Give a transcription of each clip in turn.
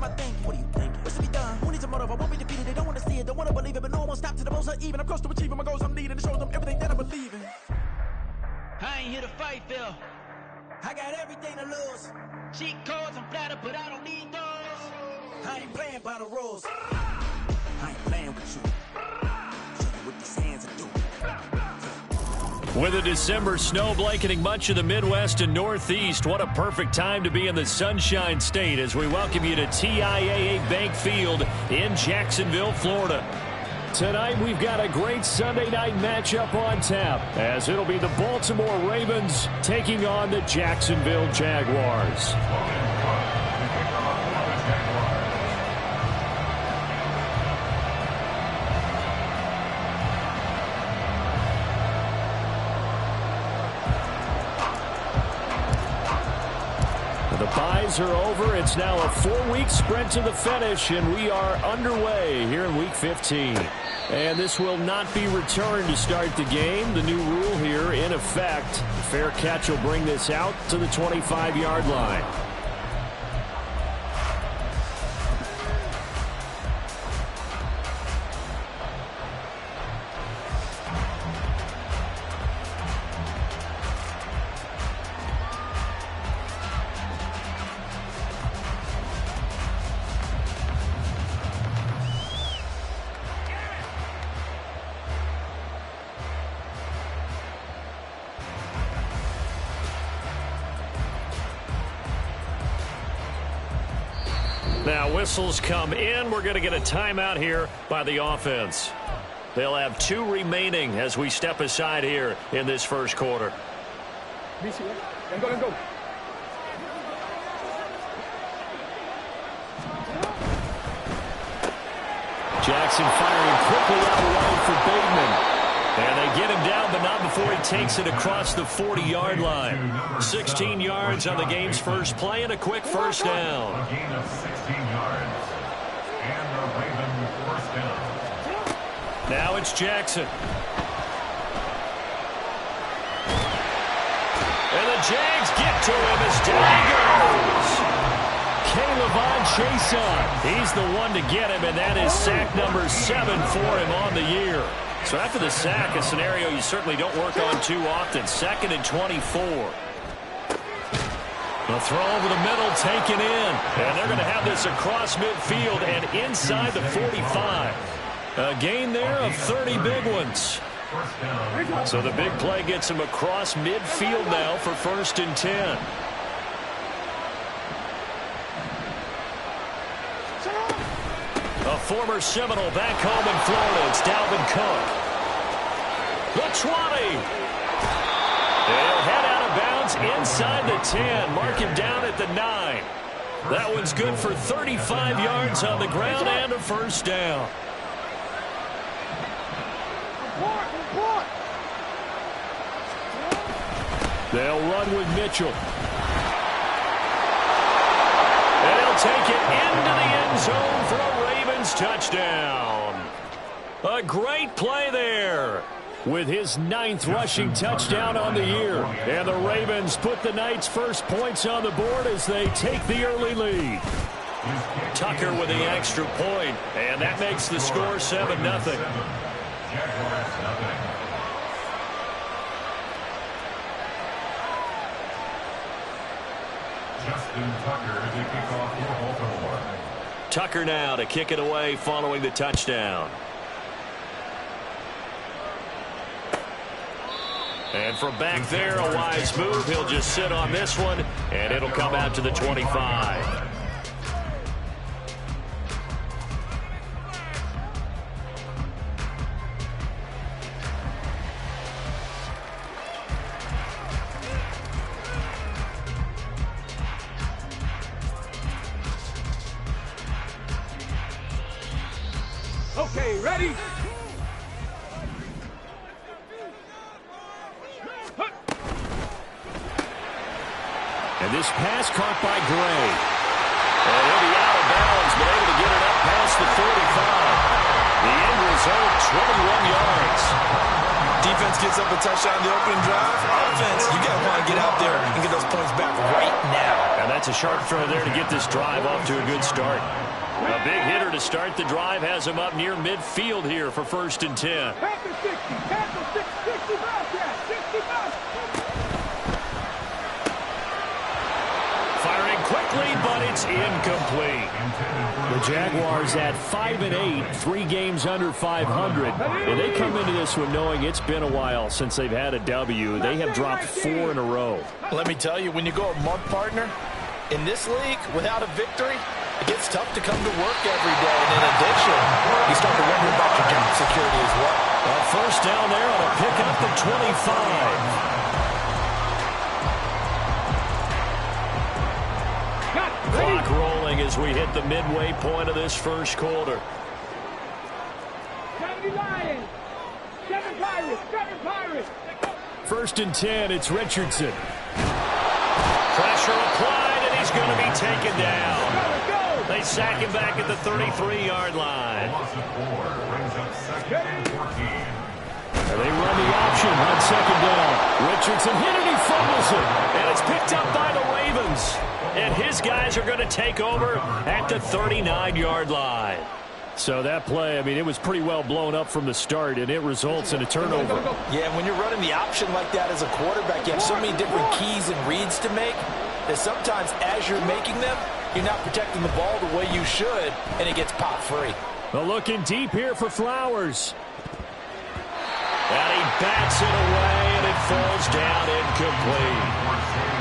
am I thinking? What are you thinking? What should be done? Who needs a motive? I won't be defeated. They don't want to see it, don't want to believe it, but no one won't stop to the most even. I'm close to achieving my goals. I'm needing to show them everything that I believe in. I ain't here to fight, Phil. I got everything to lose. Cheat codes, I'm flattered, but I don't need those. I ain't playing by the rules. I ain't playing with you. Show you what these hands are doing. With a December snow blanketing much of the Midwest and Northeast, what a perfect time to be in the Sunshine State as we welcome you to TIAA Bank Field in Jacksonville, Florida. Tonight, we've got a great Sunday night matchup on tap, as it'll be the Baltimore Ravens taking on the Jacksonville Jaguars. The byes are over. It's now a 4-week sprint to the finish, and we are underway here in Week 15. And this will not be returned to start the game. The new rule here in effect. Fair catch will bring this out to the 25-yard line. Now whistles come in. We're going to get a timeout here by the offense. They'll have 2 remaining as we step aside here in this first quarter. Jackson firing quickly out wide for Bateman. And they get him down, but not before he takes it across the 40-yard line. 16 yards on the game's first play and a quick first down. A gain of 16 yards. And the Ravens first down. Now it's Jackson. And the Jags get to him as down he goes. Caleb Chason. He's the one to get him, and that is sack number 7 for him on the year. So after the sack, a scenario you certainly don't work on too often. 2nd and 24. The throw over the middle taken in. And they're going to have this across midfield and inside the 45. A gain there of 30 big ones. So the big play gets him across midfield now for 1st and 10. A former Seminole back home in Florida. It's Dalvin Cook. The 20. They'll head out of bounds inside the 10. Mark him down at the 9. That one's good for 35 yards on the ground and a first down. They'll run with Mitchell. And he'll take it into the end zone for a Ravens touchdown. A great play there with his 9th rushing touchdown on the year. And the Ravens put the night's first points on the board as they take the early lead. Tucker with the extra point, and that makes the score 7-0. Tucker now to kick it away following the touchdown. And from back there, a wise move. He'll just sit on this one, and it'll come out to the 25. Okay, ready? And this pass caught by Gray. And he'll be out of bounds, but able to get it up past the 45. The end result, 21 yards. Defense gets up a touchdown the opening drive. Offense, you got to want to get out there and get those points back right now. And that That's a sharp throw there to get this drive off to a good start. A big hitter to start the drive has him up near midfield here for 1st and 10. Tackle 60, tackle 60 bucks, yeah, 60 bucks. Firing quickly, but it's incomplete. The Jaguars at 5-8, 3 games under 500. And they come into this one knowing it's been a while since they've had a W. They have dropped 4 in a row. Let me tell you, when you go a month, partner, in this league, without a victory, it gets tough to come to work every day. And in addition, you start to wonder about your job security as well. First down there on a pickup at 25. Clock rolling as we hit the midway point of this first quarter. 70 Lions, 7 Pirates, 7 Pirates. 1st and 10, it's Richardson. Pressure applied, and he's going to be taken down. They sack him back at the 33-yard line. And they run the option on 2nd down. Richardson hit it, he fumbles it. And it's picked up by the Ravens. And his guys are going to take over at the 39-yard line. So that play, I mean, it was pretty well blown up from the start, and it results in a turnover. Yeah, when you're running the option like that as a quarterback, you have so many different keys and reads to make that sometimes as you're making them, you're not protecting the ball the way you should, and it gets pop free. Well, looking deep here for Flowers. And he bats it away, and it falls down incomplete.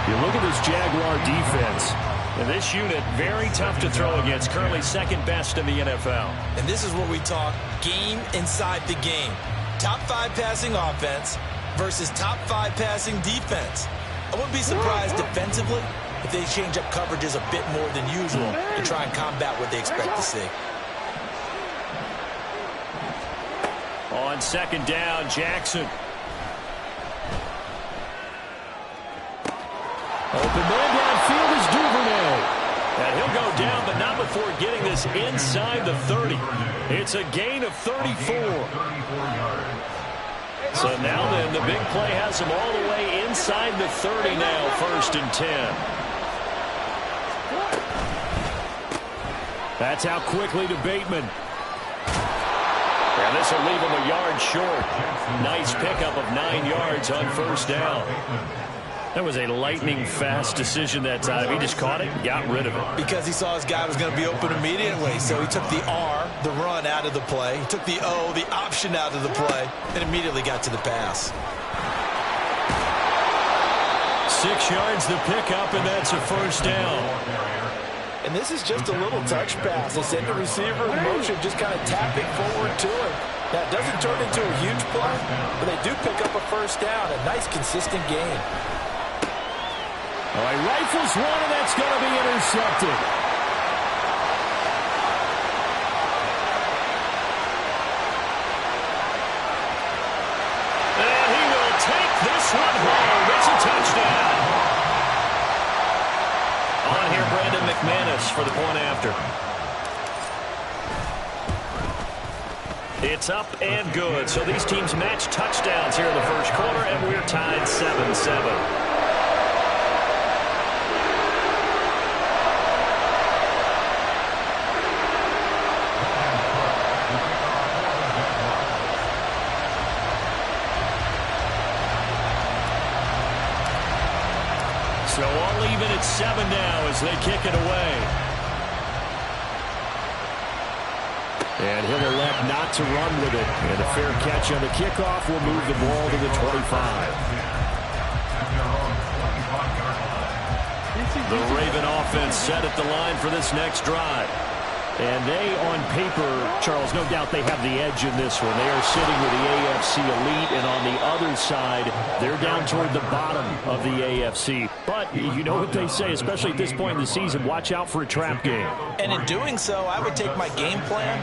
You look at this Jaguar defense. And this unit, very tough to throw against. Currently 2nd best in the NFL. And this is what we talk game inside the game. Top 5 passing offense versus top 5 passing defense. I wouldn't be surprised defensively if they change up coverages a bit more than usual to try and combat what they expect to see. On 2nd down, Jackson. Open man downfield is Duvernay. And he'll go down, but not before getting this inside the 30. It's a gain of 34. So now then, the big play has him all the way inside the 30 now, 1st and 10. That's out quickly to Bateman. And this will leave him a yard short. Nice pickup of 9 yards on 1st down. That was a lightning-fast decision that time. He just caught it and got rid of it. Because he saw his guy was going to be open immediately. So he took the R, the run, out of the play. He took the O, the option, out of the play, and immediately got to the pass. 6 yards the pickup, and that's a 1st down. And this is just a little touch pass. They send the receiver in motion, just kind of tap it forward to him. Now, it doesn't turn into a huge play, but they do pick up a 1st down. A nice, consistent game. All right, rifles one, and that's going to be intercepted. And he will take this one home. It's a touchdown. On here, Brandon McManus for the point after. It's up and good. So these teams match touchdowns here in the first quarter, and we're tied 7-7. So all even at 7 now as they kick it away. And he'll elect not to run with it. And a fair catch on the kickoff will move the ball to the 25. The Raven offense set at the line for this next drive. And they, on paper, Charles, no doubt they have the edge in this one. They are sitting with the AFC elite, and on the other side, they're down toward the bottom of the AFC. But you know what they say, especially at this point in the season, watch out for a trap game. And in doing so, I would take my game plan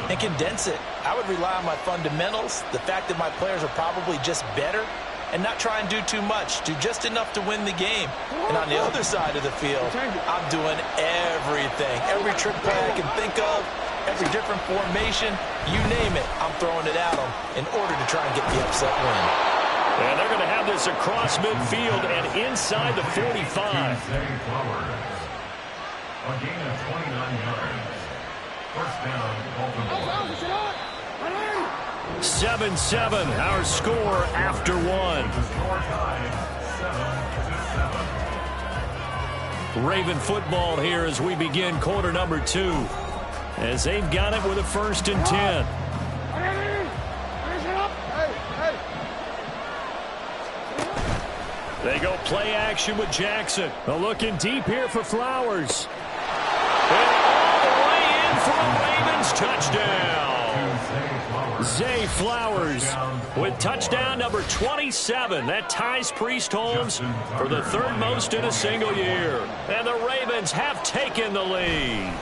and condense it. I would rely on my fundamentals, the fact that my players are probably just better, and not try and do too much, do just enough to win the game. And on the other side of the field, I'm doing everything. Every trick play I can think of, every different formation, you name it, I'm throwing it at them in order to try and get the upset win. And they're going to have this across midfield and inside the 45. A gain of 29 yards. First down, Baltimore. 7-7, our score after one. The score tied 7-7. Raven football here as we begin quarter number 2. As they've got it with a 1st and 10. They go play action with Jackson. Looking deep here for Flowers. And all the way in for a Ravens touchdown. Zay Flowers with touchdown number 27. That ties Priest Holmes for the 3rd most in a single year. And the Ravens have taken the lead.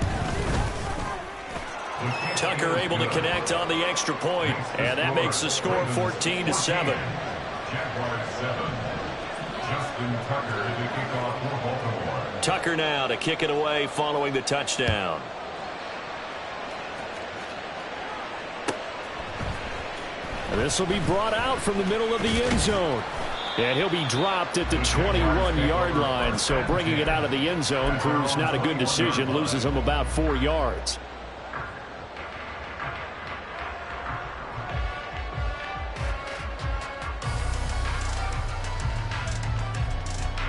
Tucker able to connect on the extra point, and that makes the score 14-7. Jaguars 7. Justin Tucker to kick off for Baltimore. Tucker now to kick it away following the touchdown. And this will be brought out from the middle of the end zone. And he'll be dropped at the 21-yard line. So bringing it out of the end zone proves not a good decision. Loses him about 4 yards.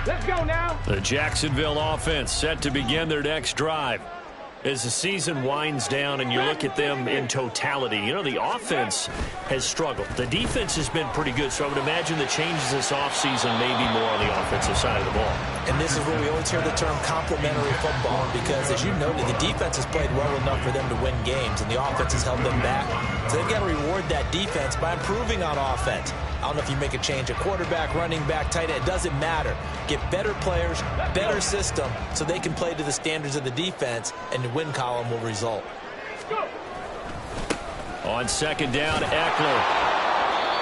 Let's go now. The Jacksonville offense set to begin their next drive. As the season winds down and you look at them in totality, you know, the offense has struggled. The defense has been pretty good, so I would imagine the changes this offseason may be more on the offensive side of the ball. And this is where we always hear the term complementary football, because as you noted, the defense has played well enough for them to win games, and the offense has held them back. So they've got to reward that defense by improving on offense. I don't know if you make a change at quarterback, running back, tight end. It doesn't matter. Get better players, better system, so they can play to the standards of the defense, and the win column will result. On 2nd down, Eckler.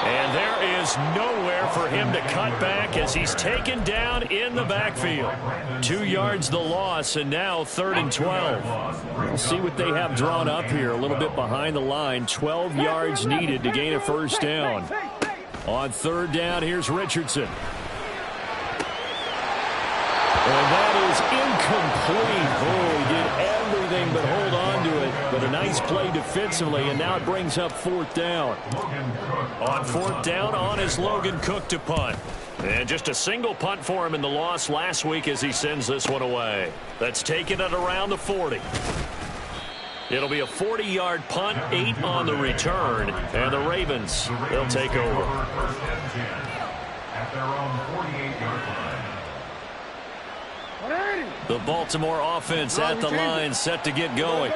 And there is nowhere for him to cut back as he's taken down in the backfield. 2 yards the loss, and now 3rd and 12. We'll see what they have drawn up here. A little bit behind the line. 12 yards needed to gain a 1st down. On 3rd down, here's Richardson. And that is incomplete. Oh, he did everything but hold on to it. But a nice play defensively, and now it brings up 4th down. On 4th down, on is Logan Cook to punt. And just a single punt for him in the loss last week as he sends this one away. That's taken at around the 40. It'll be a 40-yard punt, 8 on the return, and the Ravens, they'll take over. First and 10 at their own 48-yard line. The Baltimore offense at the line, set to get going.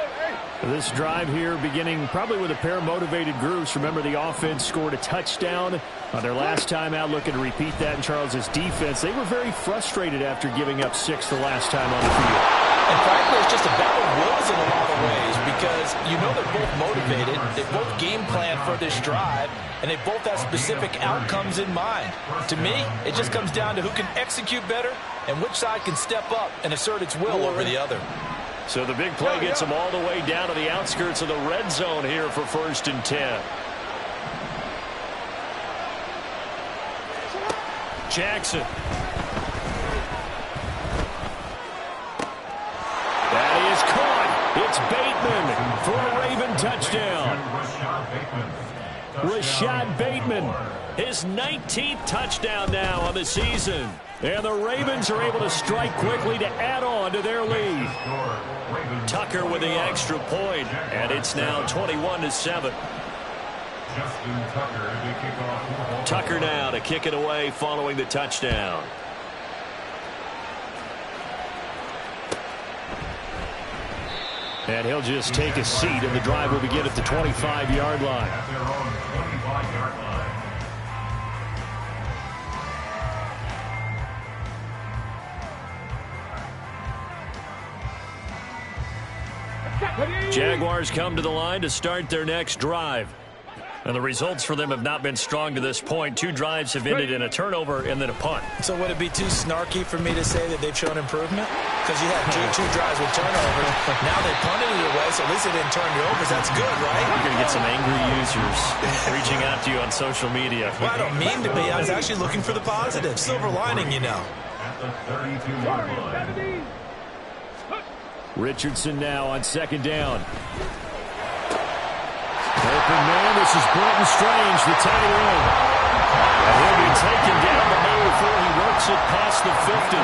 This drive here beginning probably with a pair of motivated groups. Remember, the offense scored a touchdown on their last time out, looking to repeat that in Charles's defense. They were very frustrated after giving up 6 the last time on the field. And frankly, it's just a battle of wills in a lot of ways, because you know they're both motivated, they both game plan for this drive, and they both have specific outcomes in mind. To me, it just comes down to who can execute better and which side can step up and assert its will over the other. So the big play gets them all the way down to the outskirts of the red zone here for 1st and 10. Jackson. That is caught. It's Bateman for a Raven touchdown. Rashad Bateman, his 19th touchdown now on the season. And the Ravens are able to strike quickly to add on to their lead. Tucker with the extra point, and it's now 21-7. Tucker now to kick it away following the touchdown. And he'll just take a seat, and the drive will begin at the 25-yard line. Jaguars come to the line to start their next drive. And the results for them have not been strong to this point. 2 drives have ended in a turnover and then a punt. So would it be too snarky for me to say that they've shown improvement? Because you had two drives with turnovers. Now they punted it away, so at least they didn't turn it over. That's good, right? You're going to get some angry users reaching out to you on social media. Well, I don't mean to be. I was actually looking for the positive. Silver lining, you know. At the 32-yard line. Richardson now on second down. Open man, this is Brenton Strange, the tight end. And he'll be taken down the middle before he works it past the 50.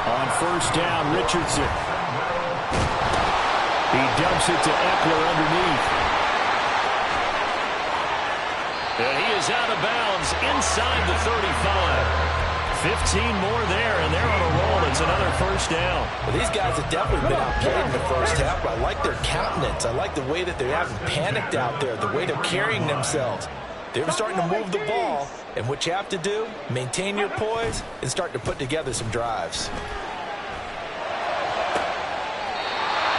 On first down, Richardson. He dumps it to Eckler underneath. And he is out of bounds inside the 35. 15 more there, and they're on a roll. It's another first down. Well, these guys have definitely been outplayed in the first half, but I like their countenance. I like the way that they haven't panicked out there, the way they're carrying themselves. They're starting to move the ball, and what you have to do, maintain your poise and start to put together some drives.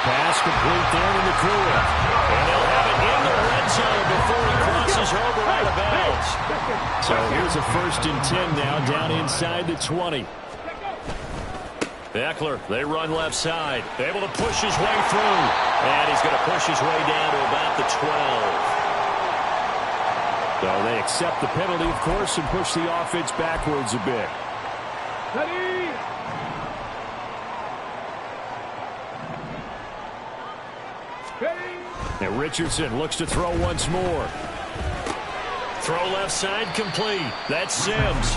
Pass complete there to McCool. And they'll have it in the red zone before he crosses over out of bounds. So here's a 1st and 10 now, down inside the 20. Eckler, they run left side. Able to push his way through. And he's going to push his way down to about the 12. So they accept the penalty, of course, and push the offense backwards a bit. Ready? And Richardson looks to throw once more. Throw left side complete. That's Sims.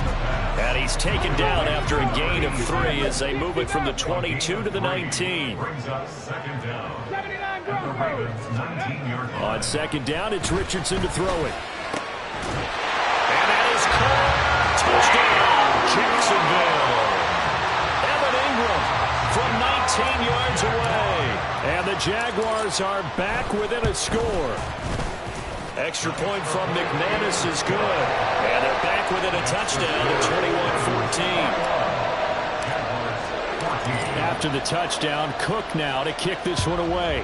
And he's taken down after a gain of 3 as they move it from the 22 to the 19. On second down, it's Richardson to throw it. And that is caught. Touchdown, Jacksonville. Evan Ingram from 19 yards away. And the Jaguars are back within a score. Extra point from McManus is good. And they're back within a touchdown at 21-14. After the touchdown, Cook now to kick this one away.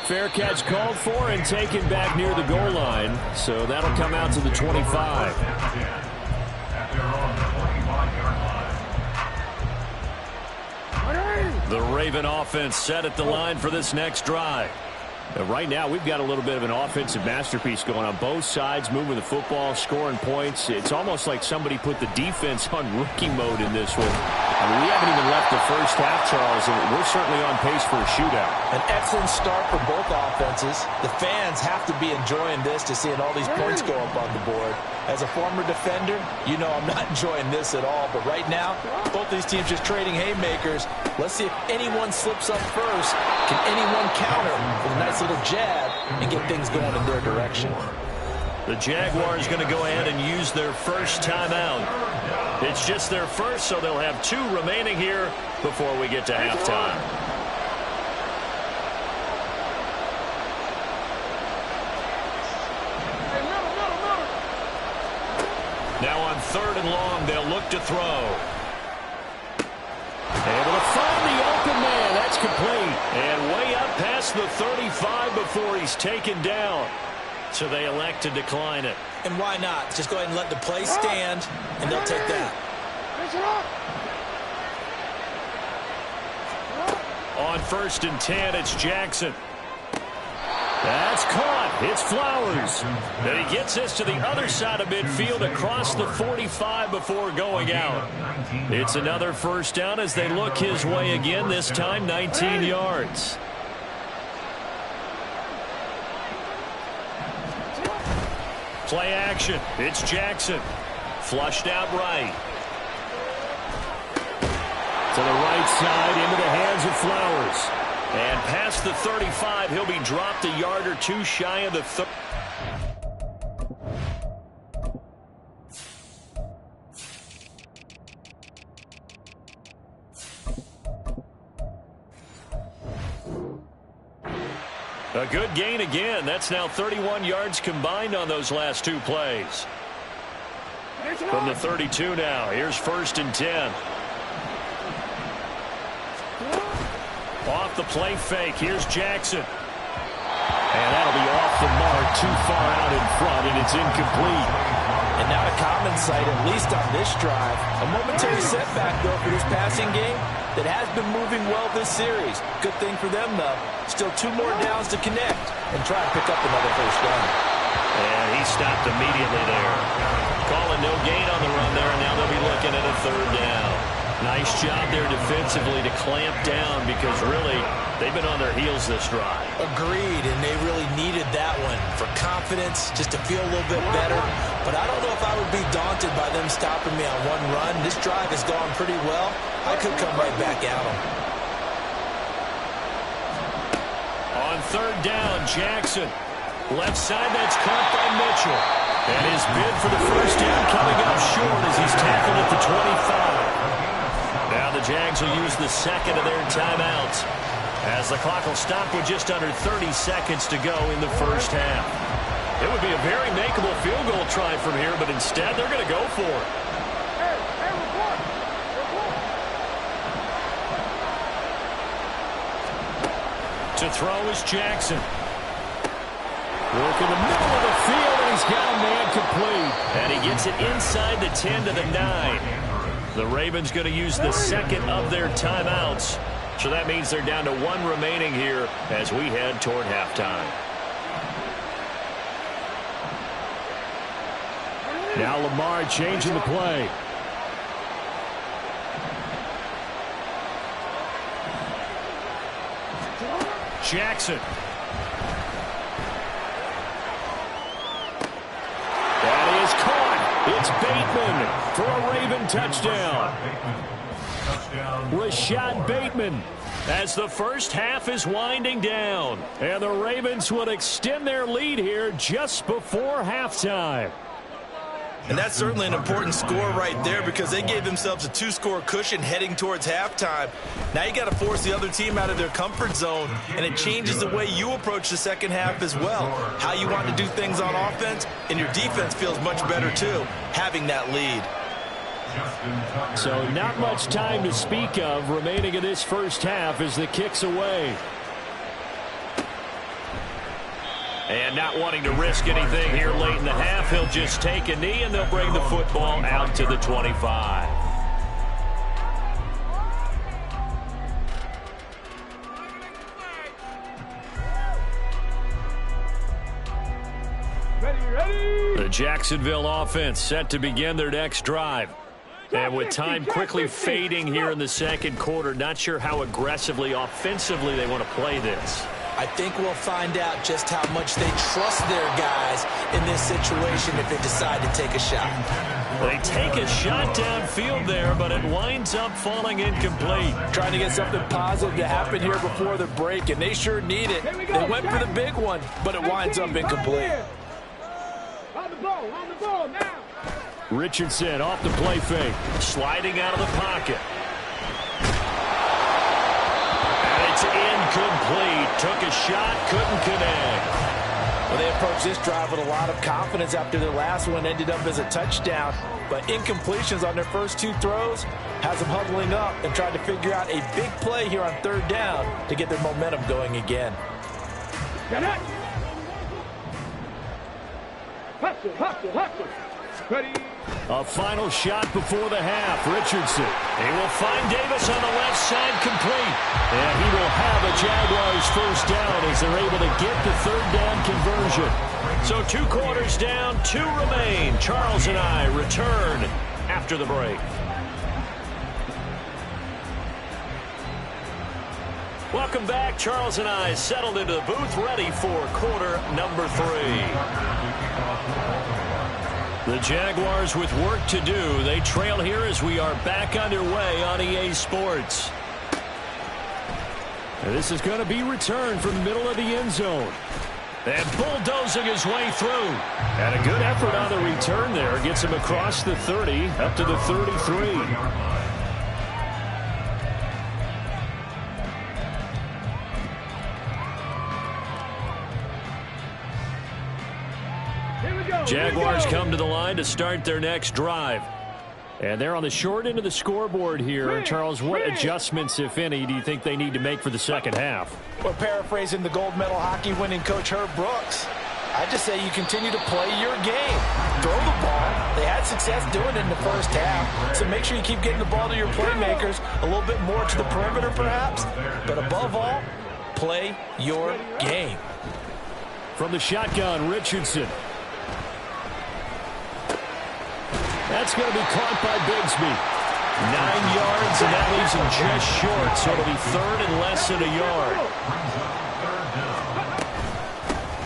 Fair catch called for and taken back near the goal line. So that'll come out to the 25. The Raven offense set at the line for this next drive. Right now, we've got a little bit of an offensive masterpiece going on both sides, moving the football, scoring points. It's almost like somebody put the defense on rookie mode in this one. I mean, we haven't even left the first half, Charles, and we're certainly on pace for a shootout. An excellent start for both offenses. The fans have to be enjoying this to seeing all these points go up on the board. As a former defender, you know I'm not enjoying this at all. But right now, both these teams just trading haymakers. Let's see if anyone slips up first. Can anyone counter with a nice little jab and get things going in their direction? The Jaguars going to go ahead and use their first timeout. It's just their first, so they'll have 2 remaining here before we get to halftime. Now on 3rd and long, they'll look to throw. Able to find the open man. That's complete. And way up past the 35 before he's taken down. So they elect to decline it. And why not? Just go ahead and let the play stand, and they'll take that. On 1st and 10, it's Jackson. That's caught. It's Flowers. And he gets this to the other side of midfield across the 45 before going out. It's another first down as they look his way again, this time 19 yards. Play action. It's Jackson. Flushed out right. To the right side, into the hands of Flowers. And past the 35, he'll be dropped a yard or 2 shy of the 30. A good gain again. That's now 31 yards combined on those last 2 plays. From the 32 now, here's 1st and 10. Off the play fake, here's Jackson. And that'll be off the mark, too far out in front, and it's incomplete. And not a common sight, at least on this drive. A momentary setback, though, for this passing game that has been moving well this series. Good thing for them, though. Still 2 more downs to connect and try to pick up another first down. And he stopped immediately there. Calling no gain on the run there third down. Nice job there defensively to clamp down because really they've been on their heels this drive. Agreed, and they really needed that one for confidence, just to feel a little bit better. But I don't know if I would be daunted by them stopping me on one run. This drive has gone pretty well. I could come right back at them. On third down, Jackson. Left side, that's caught by Mitchell. And his bid for the first down coming up short as he's tackled at the 25. Now the Jags will use the second of their timeouts as the clock will stop with just under 30 seconds to go in the first half. It would be a very makeable field goal try from here, but instead they're going to go for it. To throw is Jackson. Work in the middle of the field, and he's got a man complete. And he gets it inside the 10 to the 9. The Ravens going to use the second of their timeouts. So that means they're down to one remaining here as we head toward halftime. Now Lamar changing the play. Jackson. That is caught. It's Bateman for a Raven touchdown. Rashad Bateman as the first half is winding down. And the Ravens will extend their lead here just before halftime. And that's certainly an important score right there because they gave themselves a 2-score cushion heading towards halftime. Now you got to force the other team out of their comfort zone, and it changes the way you approach the second half as well. How you want to do things on offense, and your defense feels much better too, having that lead. So not much time to speak of remaining in this first half as the kick's away. And not wanting to risk anything here late in the half, he'll just take a knee and they'll bring the football out to the 25. The Jacksonville offense set to begin their next drive. And with time quickly fading here in the second quarter, not sure how aggressively, offensively they want to play this. I think we'll find out just how much they trust their guys in this situation if they decide to take a shot. They take a shot downfield there, but it winds up falling incomplete. Trying to get something positive to happen here before the break, and they sure need it. They went for the big one, but it winds up incomplete. On the ball now. Richardson off the play fake, sliding out of the pocket. It's incomplete. Took a shot, couldn't connect. Well, they approached this drive with a lot of confidence after their last one ended up as a touchdown. But incompletions on their first two throws has them huddling up and trying to figure out a big play here on third down to get their momentum going again. Hustle. Ready. A final shot before the half. Richardson. He will find Davis on the left side complete. And he will have a Jaguars first down as they're able to get the third down conversion. So 2 quarters down, 2 remain. Charles and I return after the break. Welcome back. Charles and I settled into the booth ready for quarter number 3. The Jaguars with work to do. They trail here as we are back underway on EA Sports. And this is going to be returned from the middle of the end zone. And bulldozing his way through. And a good effort on the return there. Gets him across the 30 up to the 33. Jaguars come to the line to start their next drive. And they're on the short end of the scoreboard here. Charles, what adjustments, if any, do you think they need to make for the second half? Well, paraphrasing the gold medal hockey winning coach Herb Brooks, I just say you continue to play your game. Throw the ball. They had success doing it in the first half. So make sure you keep getting the ball to your playmakers, a little bit more to the perimeter perhaps. But above all, play your game. From the shotgun, Richardson. That's going to be caught by Bigsby. yards, and that leaves him just short, so it'll be third and less than a yard.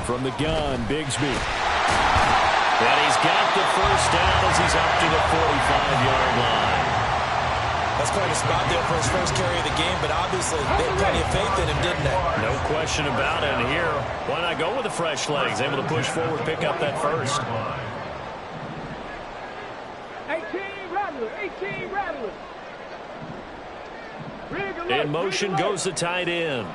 From the gun, Bigsby. And he's got the first down as he's up to the 45-yard line. That's quite a spot there for his first carry of the game, but obviously they had plenty of faith in him, didn't they? No question about it. And here, why not go with the fresh legs? Able to push forward, pick up that first. 18 Rattlers, 18 Rattlers. In motion goes the tight end.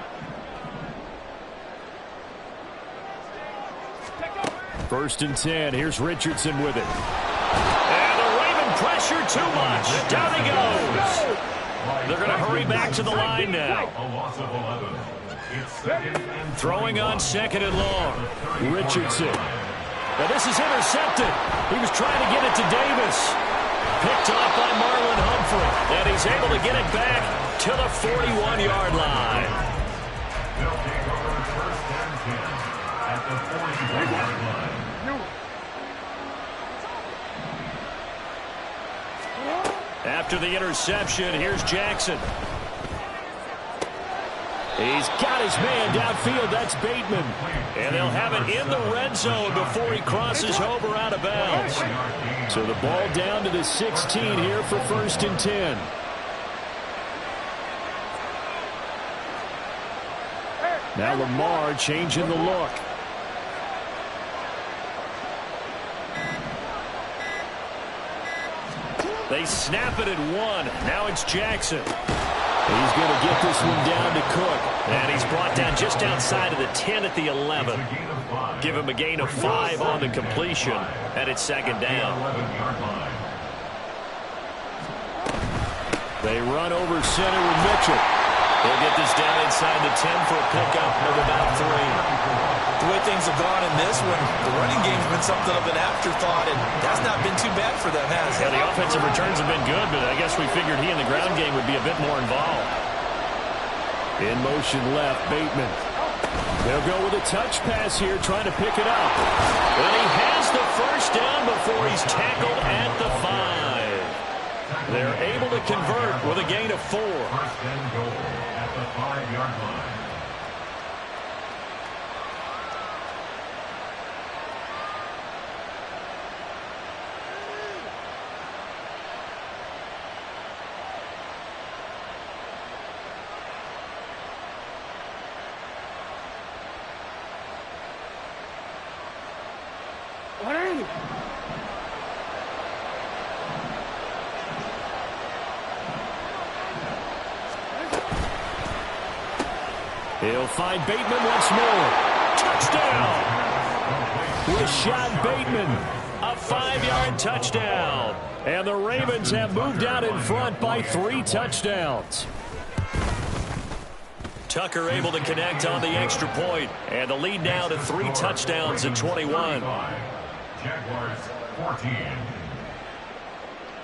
First and 10. Here's Richardson with it. And the Raven pressure too much. Down he goes. They're going to hurry back to the line now. Throwing on second and long. Richardson. Now this is intercepted. He was trying to get it to Davis. Picked off by Marlon Humphrey. And he's able to get it back to the 41-yard line. They'll take over first and 10 at the 41-yard line. After the interception, here's Jackson. He's got his man downfield. That's Bateman. And they'll have it in the red zone before he crosses over out of bounds. So the ball down to the 16 here for first and 10. Now Lamar changing the look. They snap it at one. Now it's Jackson. He's going to get this one down to Cook. And he's brought down just outside of the 10 at the 11. Give him a gain of 5 on the completion. And it's second down. They run over center with Mitchell. They'll get this down inside the 10 for a pickup of about 3. The way things have gone in this one, the running game's been something of an afterthought, and that's not been too bad for them, has it? Yeah, the offensive returns have been good, but I guess we figured he in the ground game would be a bit more involved. In motion left, Bateman. They'll go with a touch pass here, trying to pick it up. And he has the first down before he's tackled at the 5. They're able to convert with a gain of 4. First and goal at the 5-yard line. He'll find Bateman once more. Touchdown! Rashad Bateman, a 5-yard touchdown. And the Ravens have moved out in front by 3 touchdowns. Tucker able to connect on the extra point. And the lead now to 3 touchdowns at 21. Jaguars 14.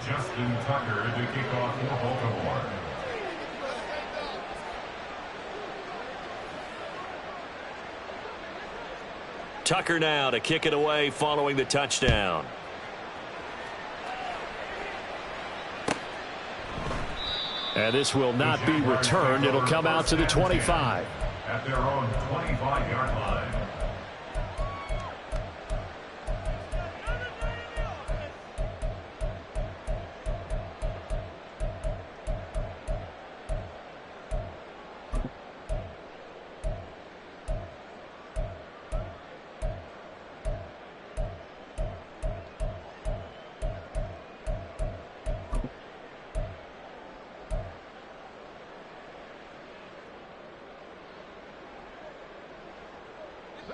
Justin Tucker to kick off for Baltimore. Tucker now to kick it away following the touchdown. And this will not be returned. It'll come out to the 25. At their own 25-yard line.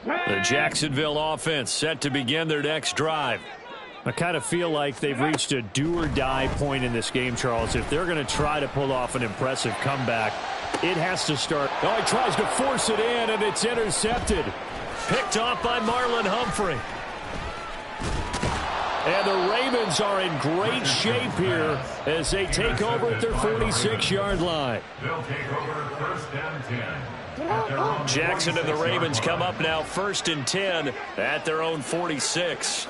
The Jacksonville offense set to begin their next drive. I kind of feel like they've reached a do-or-die point in this game, Charles. If they're going to try to pull off an impressive comeback, it has to start. Oh, he tries to force it in, and it's intercepted. Picked off by Marlon Humphrey. And the Ravens are in great shape here as they take over at their 46-yard line. They'll take over first and 10. Jackson and the Ravens come up now first and 10 at their own 46.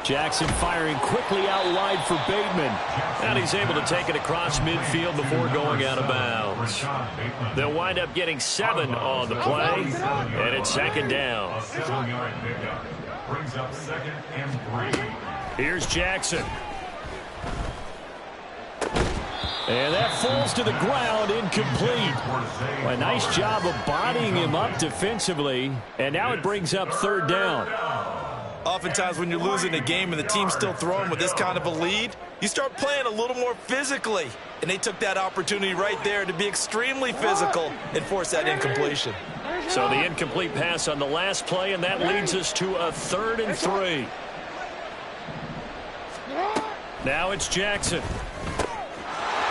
Jackson firing quickly out wide for Bateman. And he's able to take it across midfield before going out of bounds. They'll wind up getting 7 on the play, and it's second down. A 7-yard pickup brings up 2nd and 3. Here's Jackson. And that falls to the ground, incomplete. A nice job of bodying him up defensively. And now it brings up 3rd down. Oftentimes when you're losing a game and the team's still throwing with this kind of a lead, you start playing a little more physically. And they took that opportunity right there to be extremely physical and force that incompletion. So the incomplete pass on the last play, and that leads us to a 3rd and 3. Now it's Jackson.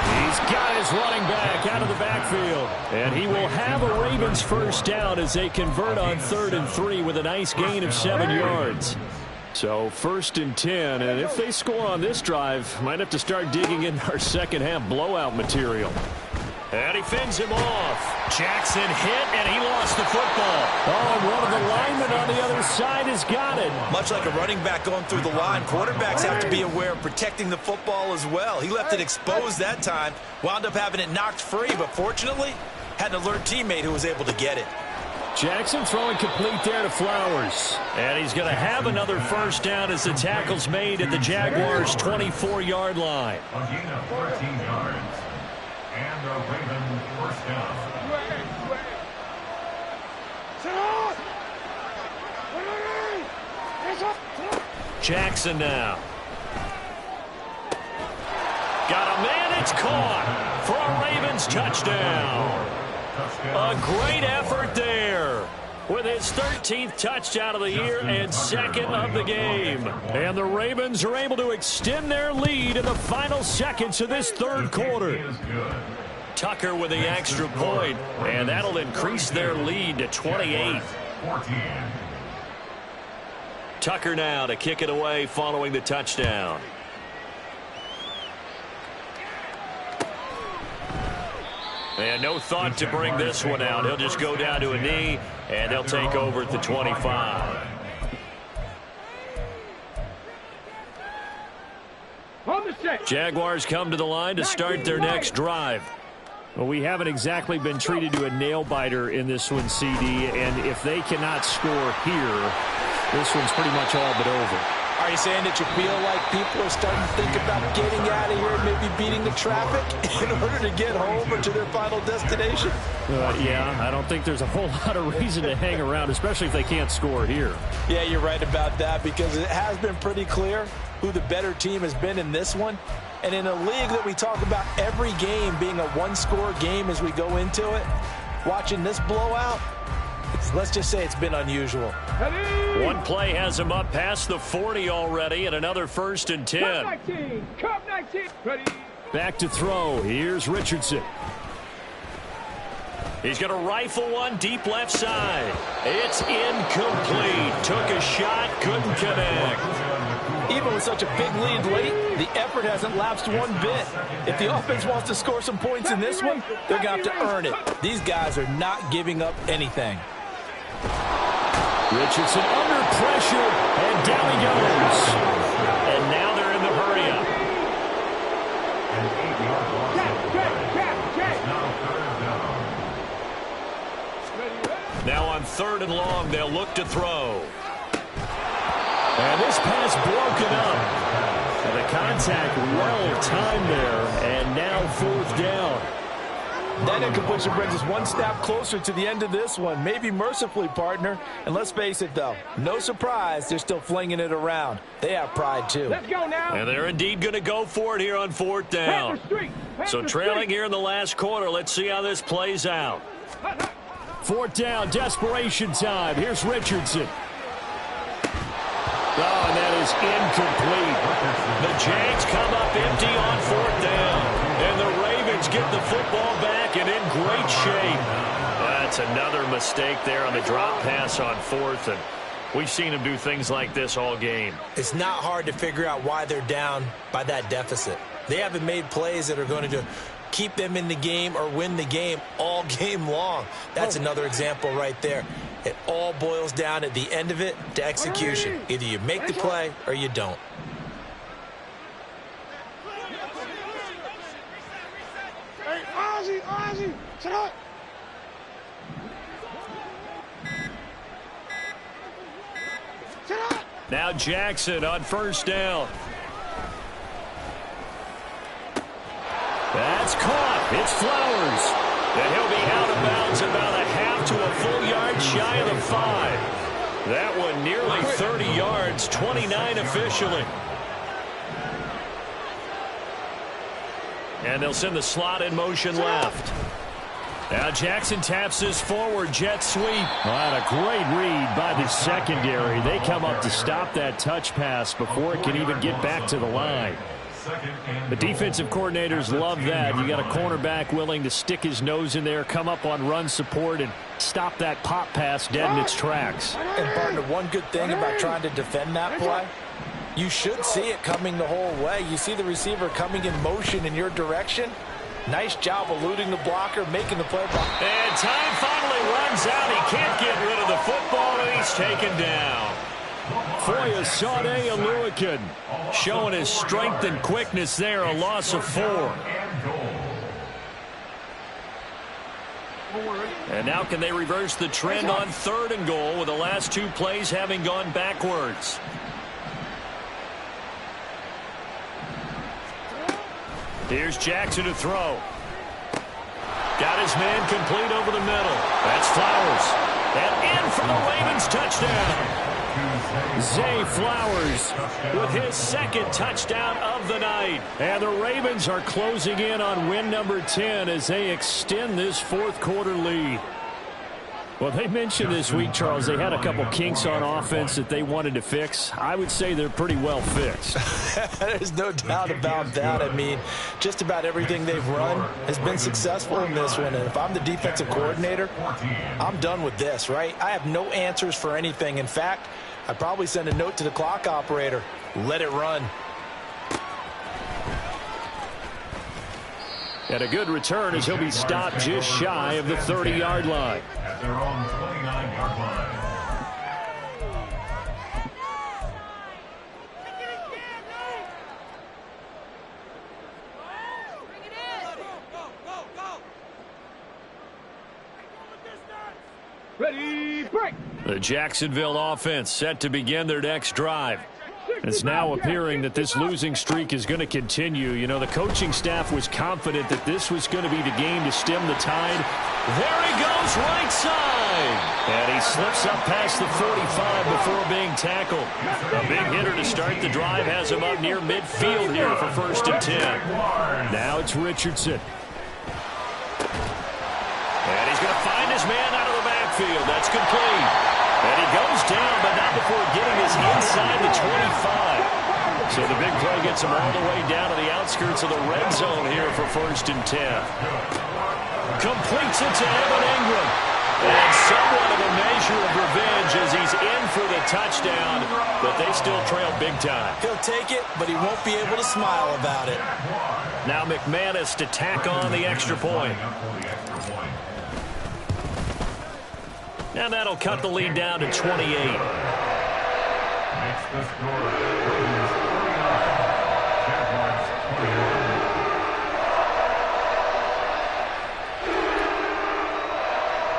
He's got his running back out of the backfield. And he will have a Ravens first down as they convert on 3rd and 3 with a nice gain of 7 yards. So 1st and 10, and if they score on this drive, might have to start digging in our second half blowout material. And he fends him off. Jackson hit, and he lost the football. Oh, and one of the linemen on the other side has got it. Much like a running back going through the line, quarterbacks have to be aware of protecting the football as well. He left it exposed that time, wound up having it knocked free, but fortunately, had an alert teammate who was able to get it. Jackson throwing complete there to Flowers. And he's going to have another first down as the tackle's made at the Jaguars' 24-yard line. A gain of 13 yards. And a Ravens first down. Jackson now. Got a man, it's caught for a Ravens touchdown. A great effort there with his 13th touchdown of the year and 2nd of the game. And the Ravens are able to extend their lead in the final seconds of this 3rd quarter. Tucker with the extra point, and that'll increase their lead to 28. Tucker now to kick it away following the touchdown. And no thought to bring this one out. He'll just go down to a knee, and they'll take over at the 25. Jaguars come to the line to start their next drive. Well, we haven't exactly been treated to a nail-biter in this one, CD, and if they cannot score here, this one's pretty much all but over. Are you saying that you feel like people are starting to think about getting out of here and maybe beating the traffic in order to get home or to their final destination? Yeah, I don't think there's a whole lot of reason to hang around, especially if they can't score here. Yeah, you're right about that, because it has been pretty clear who the better team has been in this one. And in a league that we talk about every game being a one-score game as we go into it, watching this blowout, let's just say it's been unusual. One play has him up past the 40 already, and another 1st and 10. Cup 19. Ready. Back to throw. Here's Richardson. He's going to rifle one deep left side. It's incomplete. Took a shot, couldn't connect. Even with such a big lead late, the effort hasn't lapsed one bit. If the offense wants to score some points in this one, they're going to have to earn it. These guys are not giving up anything. Richardson under pressure, and down he goes. And now they're in the hurry-up. An 8-yard loss of play. It's now 3rd down. Now on 3rd and long, they'll look to throw. And this pass broken up. And the contact well-timed there, and now 4th down. That incompletion brings us one step closer to the end of this one. Maybe mercifully, partner. And let's face it, though, no surprise, they're still flinging it around. They have pride, too. Let's go now. And they're indeed going to go for it here on 4th down. So trailing here in the last quarter, let's see how this plays out. 4th down, desperation time. Here's Richardson. Oh, and that is incomplete. The Jags come up empty on 4th down. And the Ravens get the football back and in great shape. That's another mistake there on the drop pass on 4th. And we've seen him do things like this all game. It's not hard to figure out why they're down by that deficit. They haven't made plays that are going to keep them in the game or win the game all game long. That's another example right there. It all boils down at the end of it to execution. Either you make the play or you don't. Hey, Ozzy, shut up. Shut up. Now Jackson on first down. That's caught. It's Flowers. And he'll be out of bounds about a half to a full yard shy of the 5. That one nearly 30 yards, 29 officially. And they'll send the slot in motion left. Now Jackson taps this forward jet sweep. Well, a great read by the secondary. They come up to stop that touch pass before it can even get back to the line. The defensive coordinators love that. You got a cornerback willing to stick his nose in there, come up on run support, and stop that pop pass dead in its tracks. And partner, one good thing about trying to defend that play, you should see it coming the whole way. You see the receiver coming in motion in your direction. Nice job eluding the blocker, making the play. And time finally runs out. He can't get rid of the football, and he's taken down. Foyesade Aluakin showing his strength and quickness there, a loss of 4. And now can they reverse the trend on 3rd and goal with the last 2 plays having gone backwards? Here's Jackson to throw. Got his man complete over the middle. That's Flowers. And in for the Ravens touchdown. Zay Flowers with his 2nd touchdown of the night. And the Ravens are closing in on win number 10 as they extend this 4th quarter lead. Well, they mentioned this week, Charles, they had a couple kinks on offense that they wanted to fix. I would say they're pretty well fixed. There's no doubt about that. I mean, just about everything they've run has been successful in this one. And if I'm the defensive coordinator, I'm done with this, right? I have no answers for anything. In fact, I'd probably send a note to the clock operator. Let it run. And a good return as he'll be stopped just shy of the 30-yard line. At their own 29-yard line. Ready, break. The Jacksonville offense set to begin their next drive. It's now appearing that this losing streak is going to continue. You know, the coaching staff was confident that this was going to be the game to stem the tide. There he goes, right side. And he slips up past the 45 before being tackled. A big hitter to start the drive has him up near midfield here for 1st and 10. Now it's Richardson. And he's going to find his man out of the backfield. That's complete. And he goes down, but not before getting his inside the 25. So the big play gets him all the way down to the outskirts of the red zone here for 1st and 10. Completes it to Evan Ingram. And somewhat of a measure of revenge as he's in for the touchdown, but they still trail big time. He'll take it, but he won't be able to smile about it. Now McManus to tack on the extra point. And that'll cut the lead down to 28. Makes the score. Ravens 49, Jaguars 21.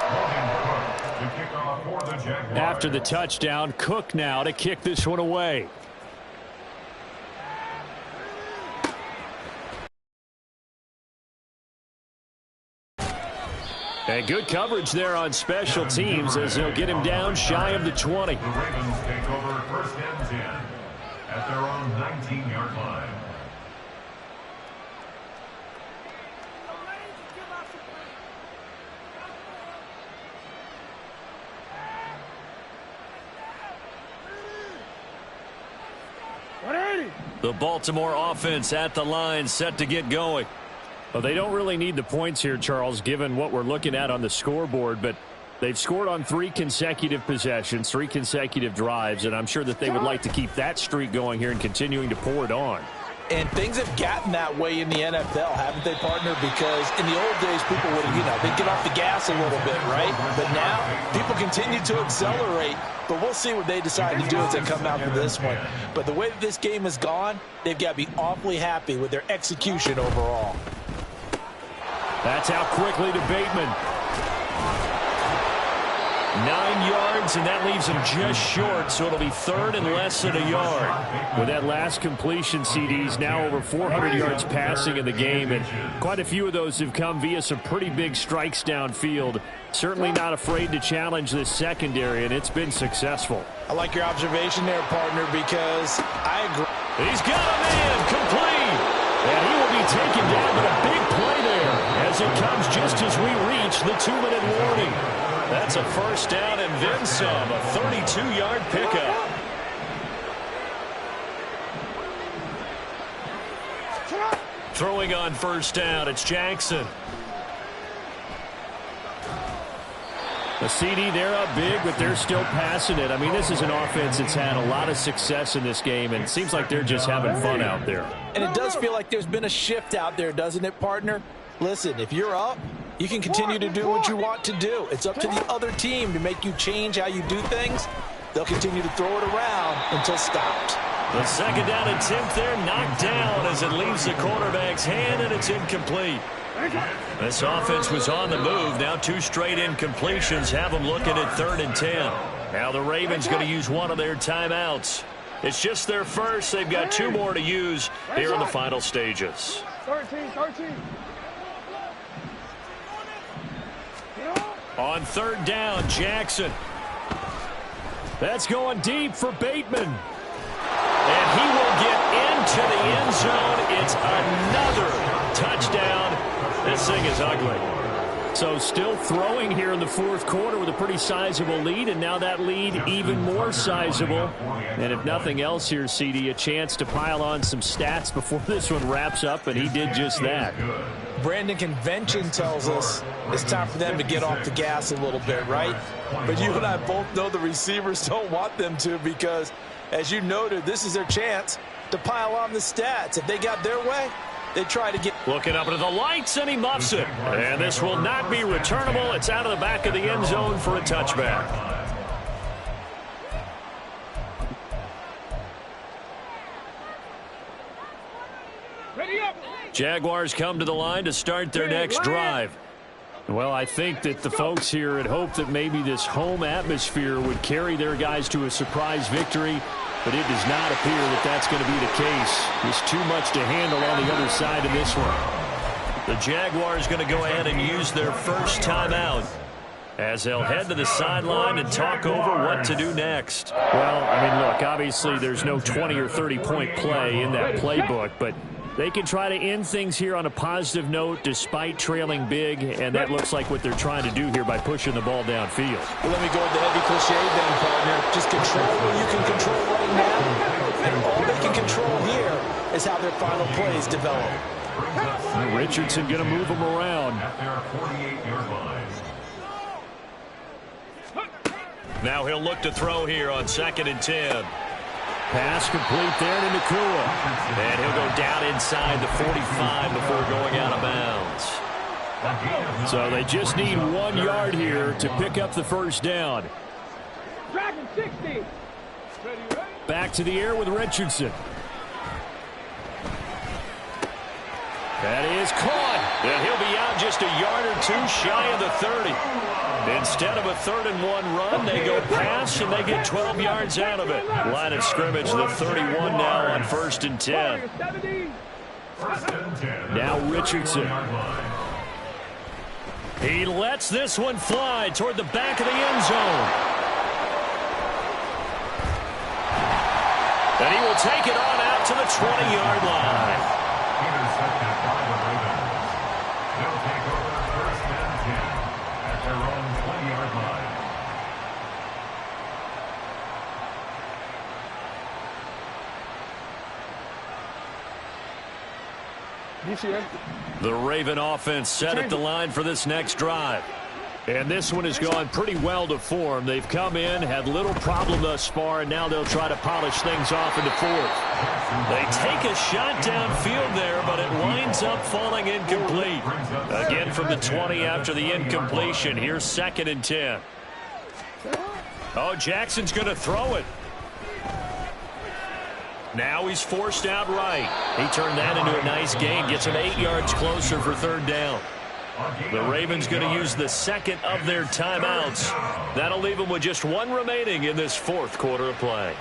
Logan Cook to kick off for the Jaguars. After the touchdown, Cook now to kick this one away. And good coverage there on special teams as they'll get him down shy of the 20. The Ravens take over 1st and 10 at their own 19-yard line. The Baltimore offense at the line set to get going. Well, they don't really need the points here, Charles, given what we're looking at on the scoreboard, but they've scored on 3 consecutive possessions, 3 consecutive drives, and I'm sure that they would like to keep that streak going here and continuing to pour it on. And things have gotten that way in the NFL, haven't they, partner? Because in the old days, people would, they'd get off the gas a little bit, right? But now, people continue to accelerate. But we'll see what they decide to do as they come out for this one. But the way that this game has gone, they've got to be awfully happy with their execution overall. That's out quickly to Bateman. 9 yards, and that leaves him just short, so it'll be third and less than a yard. With that last completion, CD's now over 400 yards passing in the game, and quite a few of those have come via some pretty big strikes downfield. Certainly not afraid to challenge this secondary, and it's been successful. I like your observation there, partner, because I agree. He's got a man complete, and he will be taken down, but a big play there as it comes just as we reach the 2-minute warning. That's a first down and then some, a 32-yard pickup. Throwing on first down, it's Jackson. The CD, they're up big, but they're still passing it. I mean, this is an offense that's had a lot of success in this game, and it seems like they're just having fun out there. And it does feel like there's been a shift out there, doesn't it, partner? Listen, if you're up, you can continue to do what you want to do. It's up to the other team to make you change how you do things. They'll continue to throw it around until stopped. The second down attempt there knocked down as it leaves the quarterback's hand, and it's incomplete. This offense was on the move. Now 2 straight incompletions have them looking at 3rd and 10. Now the Ravens going to use one of their timeouts. It's just their first. They've got 2 more to use here in the final stages. 13. On 3rd down, Jackson. That's going deep for Bateman. And he will get into the end zone. It's another touchdown. This thing is ugly. So still throwing here in the 4th quarter with a pretty sizable lead, and now that lead even more sizable. And if nothing else here, CD, a chance to pile on some stats before this one wraps up, and he did just that. Brandon, convention tells us it's time for them to get off the gas a little bit, right? But you and I both know the receivers don't want them to because, as you noted, this is their chance to pile on the stats. If they got their way, they try to get... Looking up into the lights, and he muffs it. And this will not be returnable. It's out of the back of the end zone for a touchback. Jaguars come to the line to start their next drive. Well, I think that the folks here had hoped that maybe this home atmosphere would carry their guys to a surprise victory, but it does not appear that that's going to be the case. There's too much to handle on the other side of this one. The Jaguars going to go ahead and use their first timeout as they'll head to the sideline and talk over what to do next. Well, I mean, look, obviously there's no 20 or 30-point play in that playbook, but they can try to end things here on a positive note despite trailing big, and that looks like what they're trying to do here by pushing the ball downfield. Well, let me go with the heavy cliche then, partner. Just control what you can control right now, and all they can control here is how their final plays develop. Richardson going to move them around. Now he'll look to throw here on 2nd and 10. Pass complete there to Nakua. And he'll go down inside the 45 before going out of bounds. So they just need 1 yard here to pick up the first down. Dragon 60. Back to the air with Richardson. That is caught. And he'll be out just a yard or 2 shy of the 30. Instead of a 3rd and 1 run, they go pass, and they get 12 yards out of it. Line of scrimmage, the 31 now on 1st and 10. Now Richardson. He lets this one fly toward the back of the end zone. And he will take it on out to the 20-yard line. The Raven offense set at the line for this next drive. And this one has gone pretty well to form. They've come in, had little problem thus far, and now they'll try to polish things off into 4th. They take a shot downfield there, but it winds up falling incomplete. Again from the 20 after the incompletion. Here's 2nd and 10. Oh, Jackson's going to throw it. Now he's forced out right. He turned that into a nice gain. Gets him 8 yards closer for 3rd down. The Ravens going to use the 2nd of their timeouts. That'll leave them with just 1 remaining in this 4th quarter of play.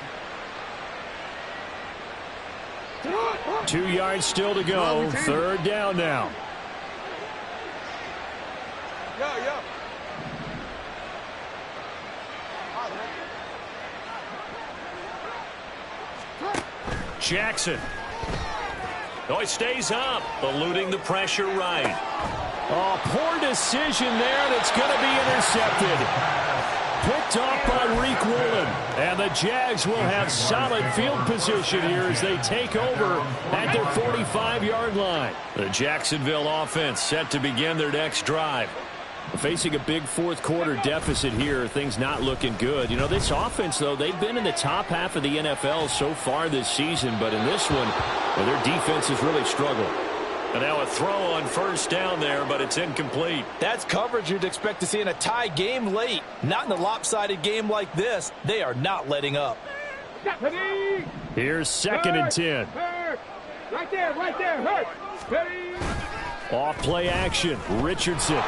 2 yards still to go. 3rd down now. Jackson. Oh, he stays up, eluding the pressure right. Oh, poor decision there, and it's going to be intercepted. Picked off by Reek Woolen. And the Jags will have solid field position here as they take over at their 45-yard line. The Jacksonville offense set to begin their next drive. Facing a big 4th quarter deficit here, things not looking good. You know, this offense, though, they've been in the top half of the NFL so far this season, but in this one, well, their defense has really struggled. And now a throw on 1st down there, but it's incomplete. That's coverage you'd expect to see in a tie game late. Not in a lopsided game like this. They are not letting up. Here's 2nd and 10. Right there, hurt. Off play action. Richardson.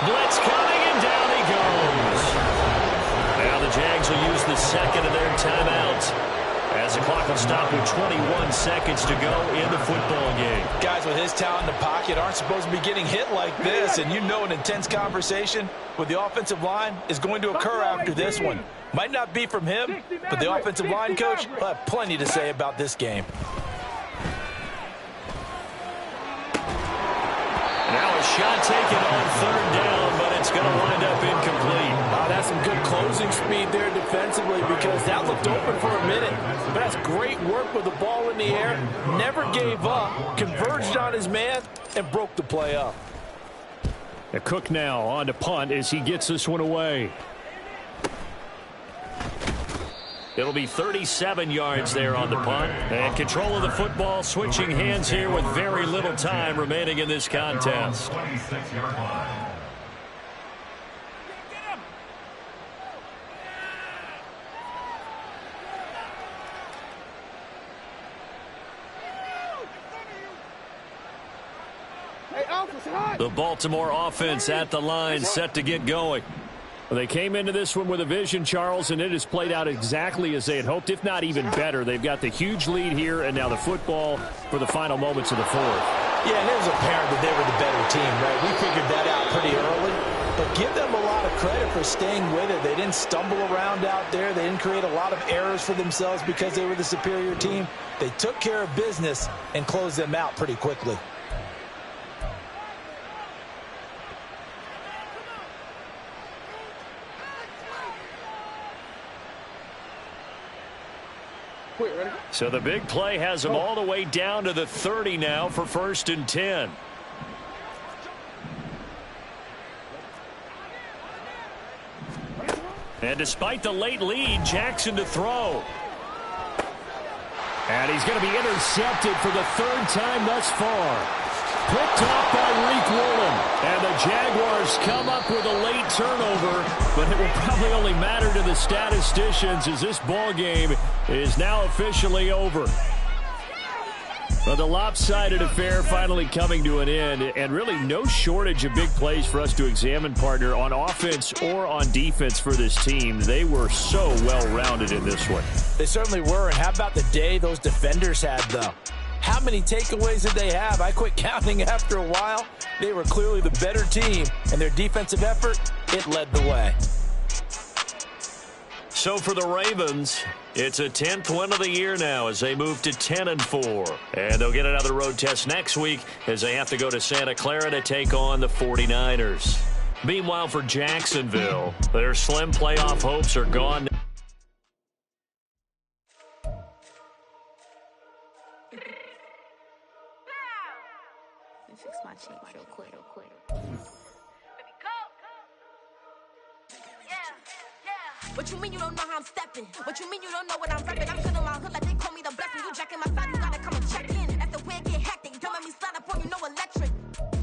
Blitz coming, and down he goes. Now the Jags will use the 2nd of their timeouts as the clock will stop with 21 seconds to go in the football game. Guys with his talent in the pocket aren't supposed to be getting hit like this, and you know an intense conversation with the offensive line is going to occur after this one. Might not be from him, but the offensive line coach will have plenty to say about this game. Now a shot taken on 3rd down, but it's going to wind up incomplete. That's some good closing speed there defensively because that looked open for a minute. But that's great work with the ball in the air. Never gave up, converged on his man, and broke the play up. Cook now on to punt as he gets this one away. It'll be 37 yards there on the punt. And control of the football, switching hands here with very little time remaining in this contest. 26-yard line. The Baltimore offense at the line, set to get going. They came into this one with a vision, Charles, and it has played out exactly as they had hoped, if not even better. They've got the huge lead here, and now the football for the final moments of the 4th. Yeah, and it was apparent that they were the better team, right? We figured that out pretty early. But give them a lot of credit for staying with it. They didn't stumble around out there. They didn't create a lot of errors for themselves because they were the superior team. They took care of business and closed them out pretty quickly. So the big play has them all the way down to the 30 now for 1st and 10. And despite the late lead, Jackson to throw. And he's going to be intercepted for the 3rd time thus far. Picked off by Reek Woolen. And the Jaguars come up with a late turnover, but it will probably only matter to the statisticians as this ball game is now officially over. Well, the lopsided affair finally coming to an end, and really no shortage of big plays for us to examine, partner, on offense or on defense for this team. They were so well-rounded in this one. They certainly were, and how about the day those defenders had, though? How many takeaways did they have? I quit counting after a while. They were clearly the better team, and their defensive effort, it led the way. So for the Ravens, it's a 10th win of the year now as they move to 10-4. And they'll get another road test next week as they have to go to Santa Clara to take on the 49ers. Meanwhile, for Jacksonville, their slim playoff hopes are gone. Fix my cheek real quick. What you mean you don't know how I'm stepping? What you mean you don't know what I'm repping? I'm good on my hood like they call me the blessing. You jacking my side, you gotta come and check in. That's the way it get hectic. Don't let me slide up on you, no electric.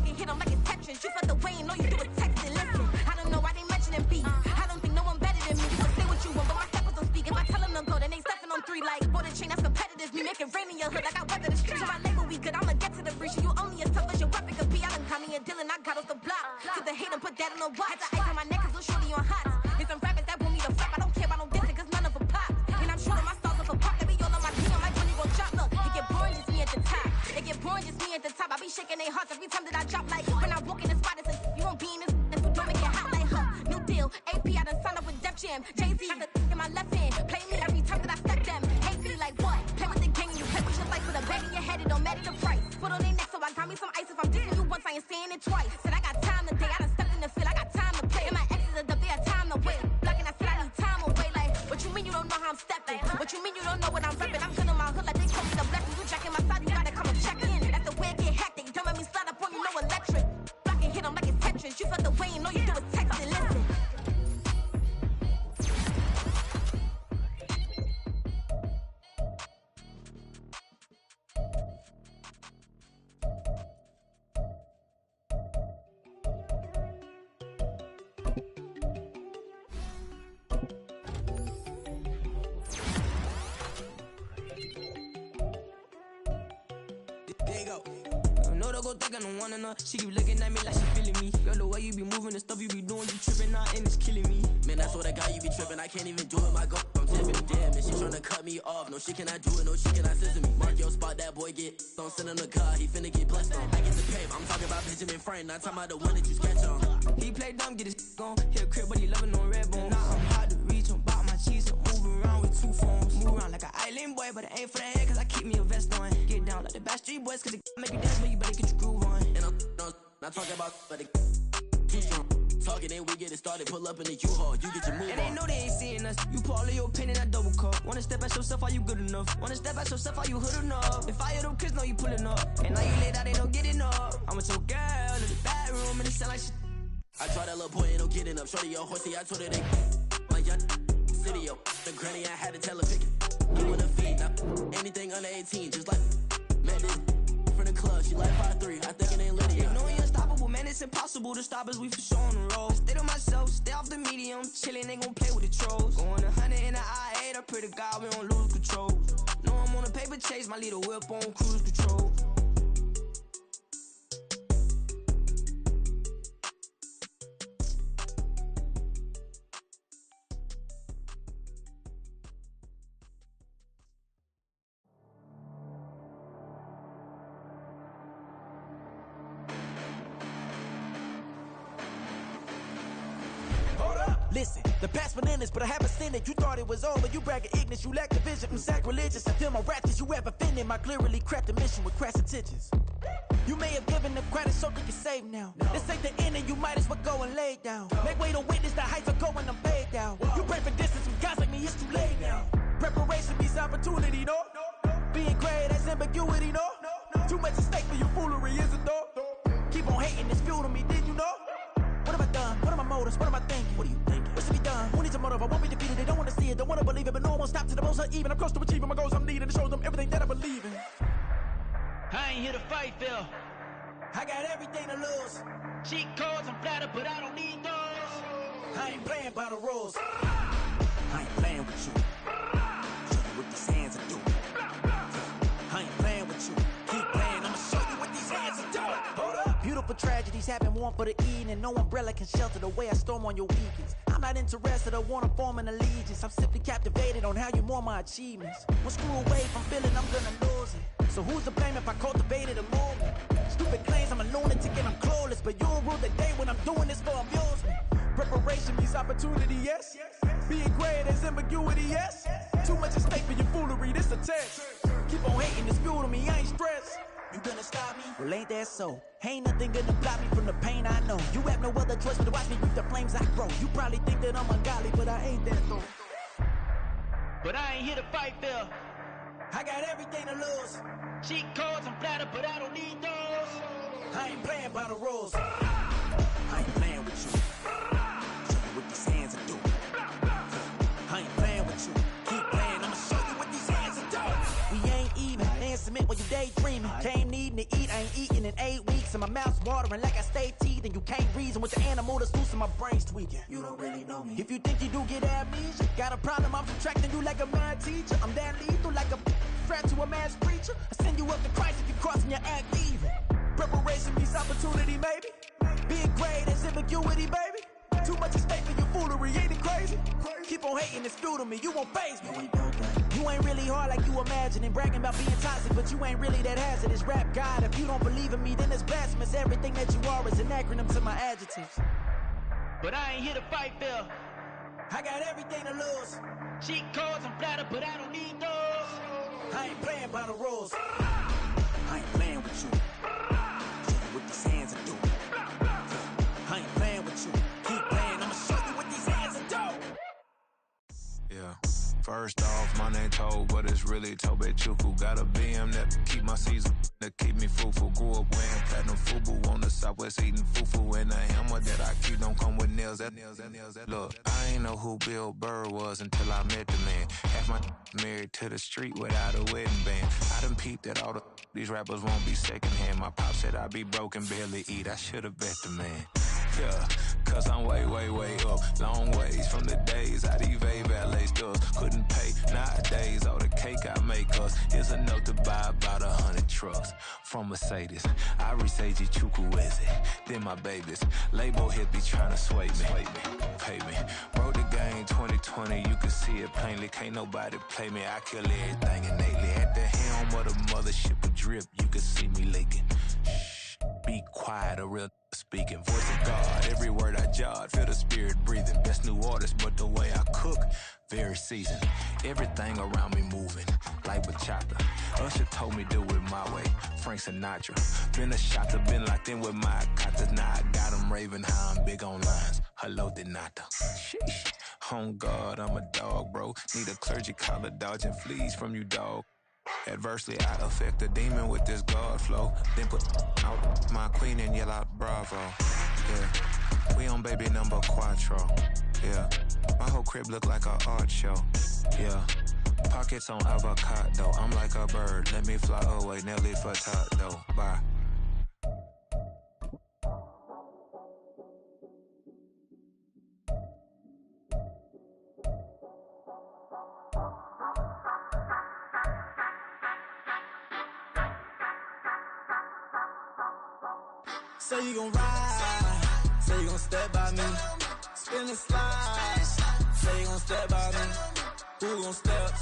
You hit them like it's Tetris. You felt the way and all you do is text it. Listen, I don't know why they mentioning beef. I don't think no one better than me. You can say what you want, but my steppers don't speak. If I tell them to go, then they stepping on 3 like for the chain that's competitive. Me make it rain in your hood like I weather the streets. So my label we good, I'ma get to the breach. You only as tough as your weapon could be. I done caught me a Dylan, I got off the block. Took the hate and put that on the watch. Had the ice on my neck cause little shorty on hot. Get some rappers that want me to flap. I don't care about no dissing cause none of them pop. And I'm shooting my stars off a pop. They be all on my DM like when you gon' drop. Look, it get boring just me at the top. It get boring just me at the top. I be shaking their hearts every time that I drop. Like when I walk in the spot, it's like you won't be in this. So don't make it hot like new deal. AP, I done signed up with Def Jam. Jay-Z got the in my left hand. Play me every time that I step them. Hate me like what? Play with the game, you play with your life with a bag in your head. It don't matter the price. Put on their neck, so I got me some ice. If I'm dissing you once, I ain't saying it twice. Said I got time today. I done stepped in the field. I got time to play. And my exes are up there, time to wait. Blocking, I said I need time away. Like what you mean you don't know how I'm stepping? What you mean you don't know what I'm repping? I'm good on my hood like they call me the blessing. You jacking my side, you gotta come and check in. That's the way it get hectic. Don't let me slide up on you, no electric. Blocking, hit them like it's Tetris. You felt the way and all you do is text it. Listen. She keep looking at me like she feeling me. Girl, the way you be moving, the stuff you be doing, you tripping out and it's killing me. Man, I swear to God, you be tripping. I can't even do it, my girl. I'm tipping. Damn, and she tryna cut me off. No, she cannot do it, no, she cannot scissor me. Mark your spot, that boy get. Don't send him the car, he finna get blessed on. I get the paper, I'm talking about Benjamin Frank, not talking about the one that you sketch on. He play dumb, get his gone. Hit a crib, but he loving on red bone. Now I'm hard to reach, I'm bout my cheese, I'm moving around with 2 phones. Move around like an island boy, but it ain't for the head, cause I keep me a vest on. Get down like the Backstreet Boys, cause it make you dance, but you better get your groove on. And I'm not talking about but it too strong. Talking then we get it started, pull up in the U-Haul, you get your move on. And they know they ain't seeing us. You put all of your pen in that double cup. Wanna step at yourself, are you good enough? Wanna step at yourself, are you hood enough? If I hear them kids know you pulling up. And now you laid out, they don't get enough. I'm with your girl in the bedroom and it sound like shit. I try that little boy, ain't no getting up. Shorty your horsey, I told her they my young city, yo. The granny, I had to tell her pick it. You wanna feed, now anything under 18, just like met this from the club, she like 5'3", I think it ain't Lydia. You know we unstoppable, man, it's impossible to stop us, we for sure on the road. Stay to myself, stay off the medium, chillin', ain't gon' play with the trolls. Going 100 in the I-8, I pray to God we don't lose control. Know I'm on a paper chase, my little whip on cruise control. Listen, the past bananas, but I haven't seen it. You thought it was over, you bragging ignorance, you lack the vision from sacrilegious. I feel my raptors, you have offended my clearly crafted mission with crass intentions. You may have given them credit so they can save now. This ain't the end and you might as well go and lay down. Make way to witness the heights are going, I'm paid down. You pray for distance from guys like me, it's too late now. Preparation means opportunity, no? Being great, that's ambiguity, no? Too much at stake for your foolery, is it though? Keep on hating, it's fuel to me, did you know? What have I done? What are my motives? What am I thinking? What are you thinking? What's to be done? Who needs a motive? I won't be defeated. They don't want to see it, don't want to believe it, but no one won't stop to the most even. I'm close to achieving my goals. I'm needing to show them everything that I believe in. I ain't here to fight, Phil. I got everything to lose. Cheat codes, I'm flattered, but I don't need those. I ain't playing by the rules. I ain't playing with you. Show you what these hands are doing. I ain't playing with you. Keep playing, I'ma show you what these hands are doing. Hold up. Beautiful tragedies happen, one for the evening. No umbrella can shelter the way I storm on your weekends. I'm not interested, I wanna form an allegiance. I'm simply captivated on how you more my achievements. One screw away from feeling I'm gonna lose it. So who's to blame if I cultivated a movement? Stupid claims I'm a lunatic and I'm clueless, but you'll rule the day when I'm doing this for amusement. Preparation means opportunity, yes. Being great is ambiguity, yes. Too much at stake for your foolery, this a test. Keep on hating, it's fuel to me, I ain't stressed. You gonna stop me? Well, ain't that so? Ain't nothing gonna block me from the pain I know. You have no other choice but to watch me reap the flames I grow. You probably think that I'm ungodly, but I ain't that though. But I ain't here to fight, Phil. I got everything to lose. Cheat codes, I'm flattered, but I don't need those. I ain't playing by the rules. I ain't playing with you. Show you what these hands are doing. needing to eat. I ain't eating in 8 weeks, and my mouth's watering like I stay teeth. And you can't reason with the animal that's loose, and my brain's tweaking. You don't really know me. If you think you do get amnesia, got a problem, I'm subtracting you like a mad teacher. I'm that lethal like a threat to a mass preacher. I send you up to Christ if you crossing your act evil. Preparation means opportunity, maybe. Big grade is ambiguity, baby. Too much at stake for your foolery, ain't it crazy? Keep on hating, it's due to me, you won't faze me. You ain't really hard like you imagine and bragging about being toxic, but you ain't really that hazardous. Rap God, if you don't believe in me, then it's blasphemous. Everything that you are is an acronym to my adjectives. But I ain't here to fight, Phil. I got everything to lose. Cheat codes, I'm flattered, but I don't need those. I ain't playing by the rules. I ain't playing with you. Show you what these hands are doing. I ain't playing with you. Keep playing, I'ma show you what these hands are doing. Yeah. First off, my name Toad, but it's really Tobe Chuku. Got a BM that keep my season, that keep me fruitful. Grew up wearing platinum FUBU on the Southwest eating fufu. And the hammer that I keep don't come with nails. Look, I ain't know who Bill Burr was until I met the man. Half my married to the street without a wedding band. I done peeped that all these rappers won't be secondhand. My pop said I'd be broke and barely eat. I should've bet the man. Yeah, cause I'm way up, long ways from the days I evade valet stores. Couldn't pay nowadays, all the cake I make us is enough to buy about 100 trucks. From Mercedes, I resage Chukwueze, then my babies. Label hit be trying to sway me, pay me. Broke the game 2020, you can see it plainly. Can't nobody play me, I kill everything innately. At the helm of the mothership of drip, you can see me leaking. Shh, be quiet, a real speaking. Voice of God, every word I jot, feel the spirit breathing. Best new artist, but the way I cook, very seasoned. Everything around me moving, like bachata. Usher told me do it my way, Frank Sinatra. Been a shotter, been locked in with my katas. Now I got 'em raving how I'm big on lines. Hello, Denata. Sheesh. On God, I'm a dog, bro. Need a clergy collar, dodging fleas from you, dog. Adversely, I affect the demon with this God flow. Then put out my queen and yell out bravo. Yeah, we on baby number quattro. Yeah, my whole crib look like a art show. Yeah, pockets on avocado. I'm like a bird, let me fly away. Nelly Furtado, bye. Say you gon' ride, say you gon' step by me, spin and slide, say you gon' step by me, who gon' step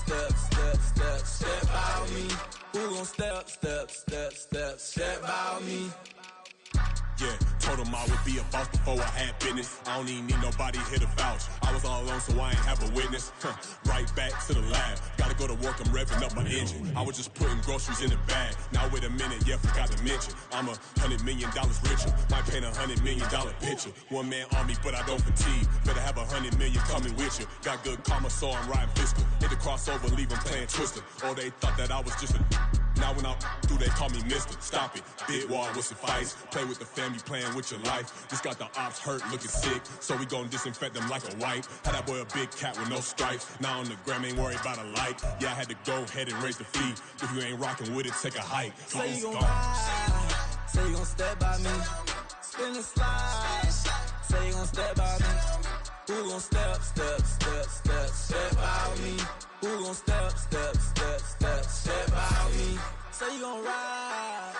by me, who gon' step by me. Yeah, told him I would be a boss before I had business. I don't even need nobody here to vouch. I was all alone, so I ain't have a witness. Right back to the lab. Gotta go to work, I'm revving up my engine. I was just putting groceries in the bag. Now wait a minute, yeah, forgot to mention. I'm $100 million richer. Might paint $100 million picture. One man army, but I don't fatigue. Better have 100 million coming with you. Got good karma, so I'm riding fiscal. Hit the crossover, leave them playing Twister. Or they thought that I was just a... Now when I do, they call me mister. Stop it. Big wall with some fights. Play with the fam, you playing with your life. Just got the ops hurt, looking sick. So we gon' disinfect them like a wipe. Had that boy a big cat with no stripes. Now on the gram, ain't worried about a like. Yeah, I had to go ahead and raise the fee. If you ain't rocking with it, take a hike. Say you gon' ride, say you gon' step by me, spin and slide, say you gon' step by me, who gon' step by me, who gon' step by me, say you gon' ride,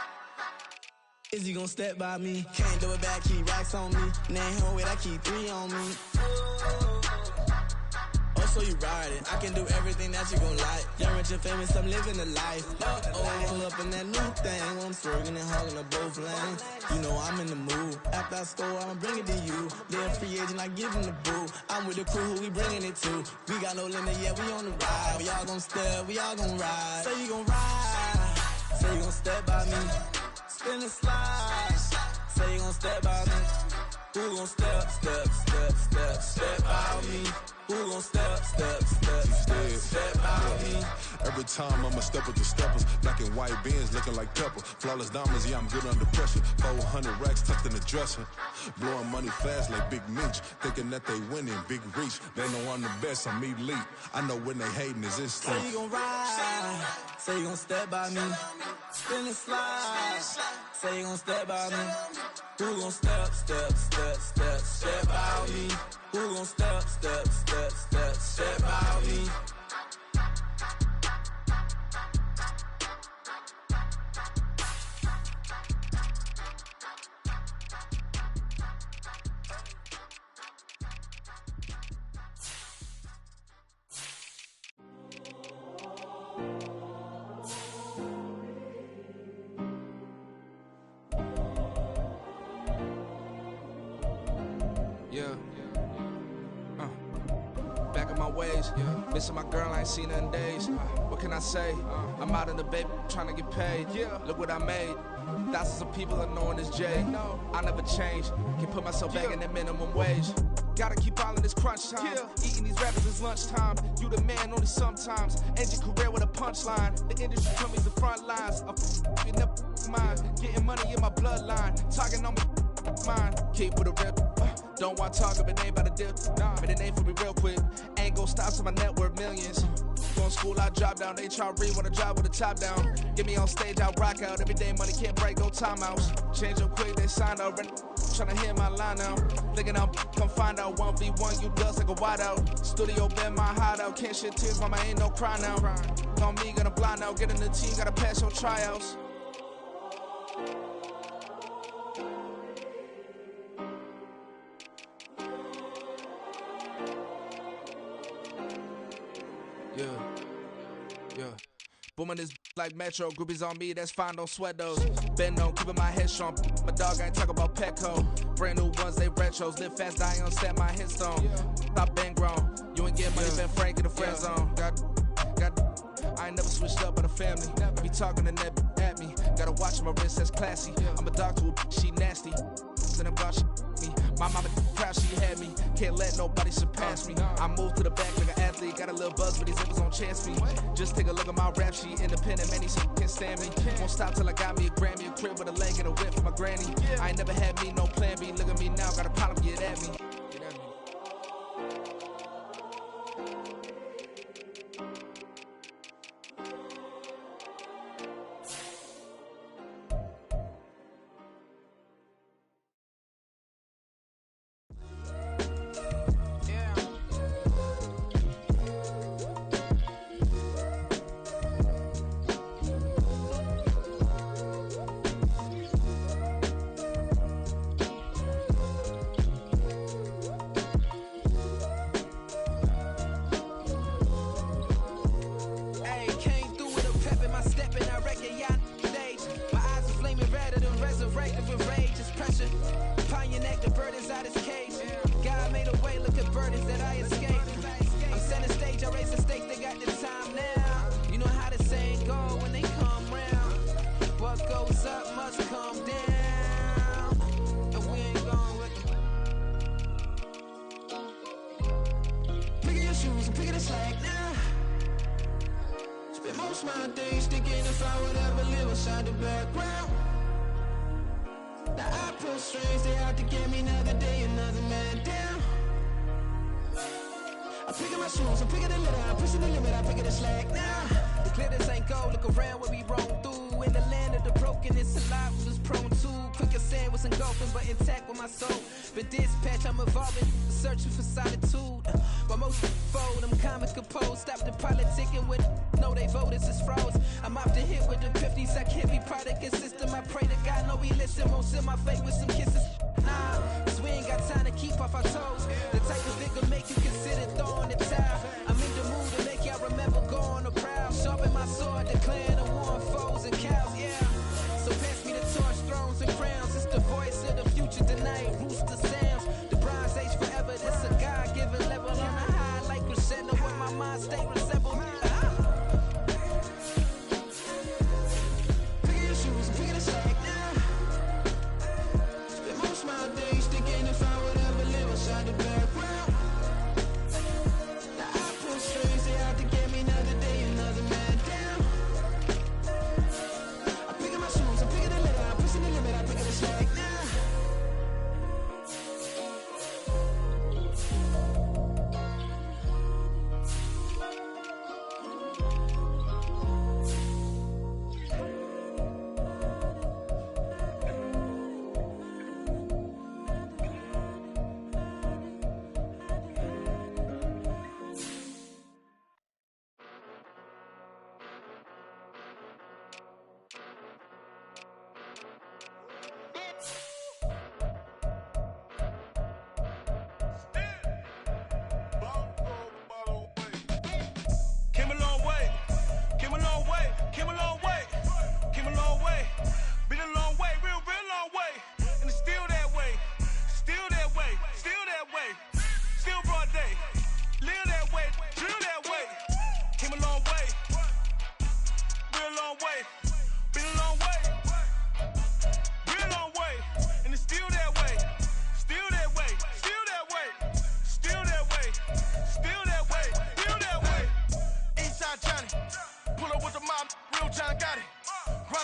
is you gon' step by me, can't do it back, keep racks on me, name home with I keep 3 on me. So you riding, I can do everything that you gon' like. Young, rich, and famous, I'm living the life. Pull up in that new thing when I'm swerving and hogging up both lanes. You know I'm in the mood. After I score, I'ma bring it to you. They're a free agent, I give them the boo. I'm with the crew, who we bringing it to. We got no limit, yeah, we on the ride. We all gon' step, we all gon' ride. Say you gon' ride, say you gon' step by me. Spin and slide, say you gon' step by me. Who gon' step step out me? Who gon' step out me? Every time I'ma step with the steppers. Black and white beans looking like pepper. Flawless diamonds, yeah, I'm good under pressure. 400 racks tucked in the dresser. Blowing money fast like Big Meech. Thinking that they winning, big reach. They know I'm the best, I'm elite. I know when they hating is instinct. Say you gon' ride, say you gon' step by me. Spin and slide, say you gon' step by me. Who gon' step out me? Who gon' step out me? Back in my ways, missing my girl, I ain't seen her in days. What can I say? I'm out in the baby, trying to get paid. Look what I made. Thousands of people are knowing this Jay. I never change, can put myself back in that minimum wage. Gotta keep all in this crunch time. Eating these rappers is lunchtime. You the man only sometimes. End your career with a punchline. The industry told me the front lines. I'm never mine. Getting money in my bloodline. Talking on me. Mine, keep with a rip. Don't want talking, but they ain't about to dip. But it ain't for me real quick. Ain't gon' stop till my net worth millions. Going school, I drop down. They try to read when I drop with the top down. Get me on stage, I rock out. Every day money can't break, no timeouts. Change up quick, they sign up. Tryna hear my line now. Thinking I'm come find out 1v1, you dust like a wideout. Studio been my hideout. Can't shed tears, mama, ain't no cry now. On me, gonna blind out. Get in the team, gotta pass your tryouts. Yeah. Booming this like Metro, groupies on me, that's fine, don't sweat those. Been on, keeping my head strong. My dog ain't talk about Petco. Brand new ones, they retros. Live fast, die on set, my headstone. Stop been grown. You ain't getting money, been Frank in the friend zone. I ain't never switched up on the family. Be talking to that at me. Gotta watch my wrist, that's classy. I'm a dog to a she nasty. Then I'm gone, she me. My mama proud she had me. Can't let nobody surpass me. I moved to the back like an athlete. Got a little buzz, but these zippers don't chance me. Just take a look at my rap sheet. Independent, man, these can't stand me. Won't stop till I got me a Grammy, a crib with a leg and a whip for my granny. I ain't never had me no plan B. Look at me now, got a problem, get at me.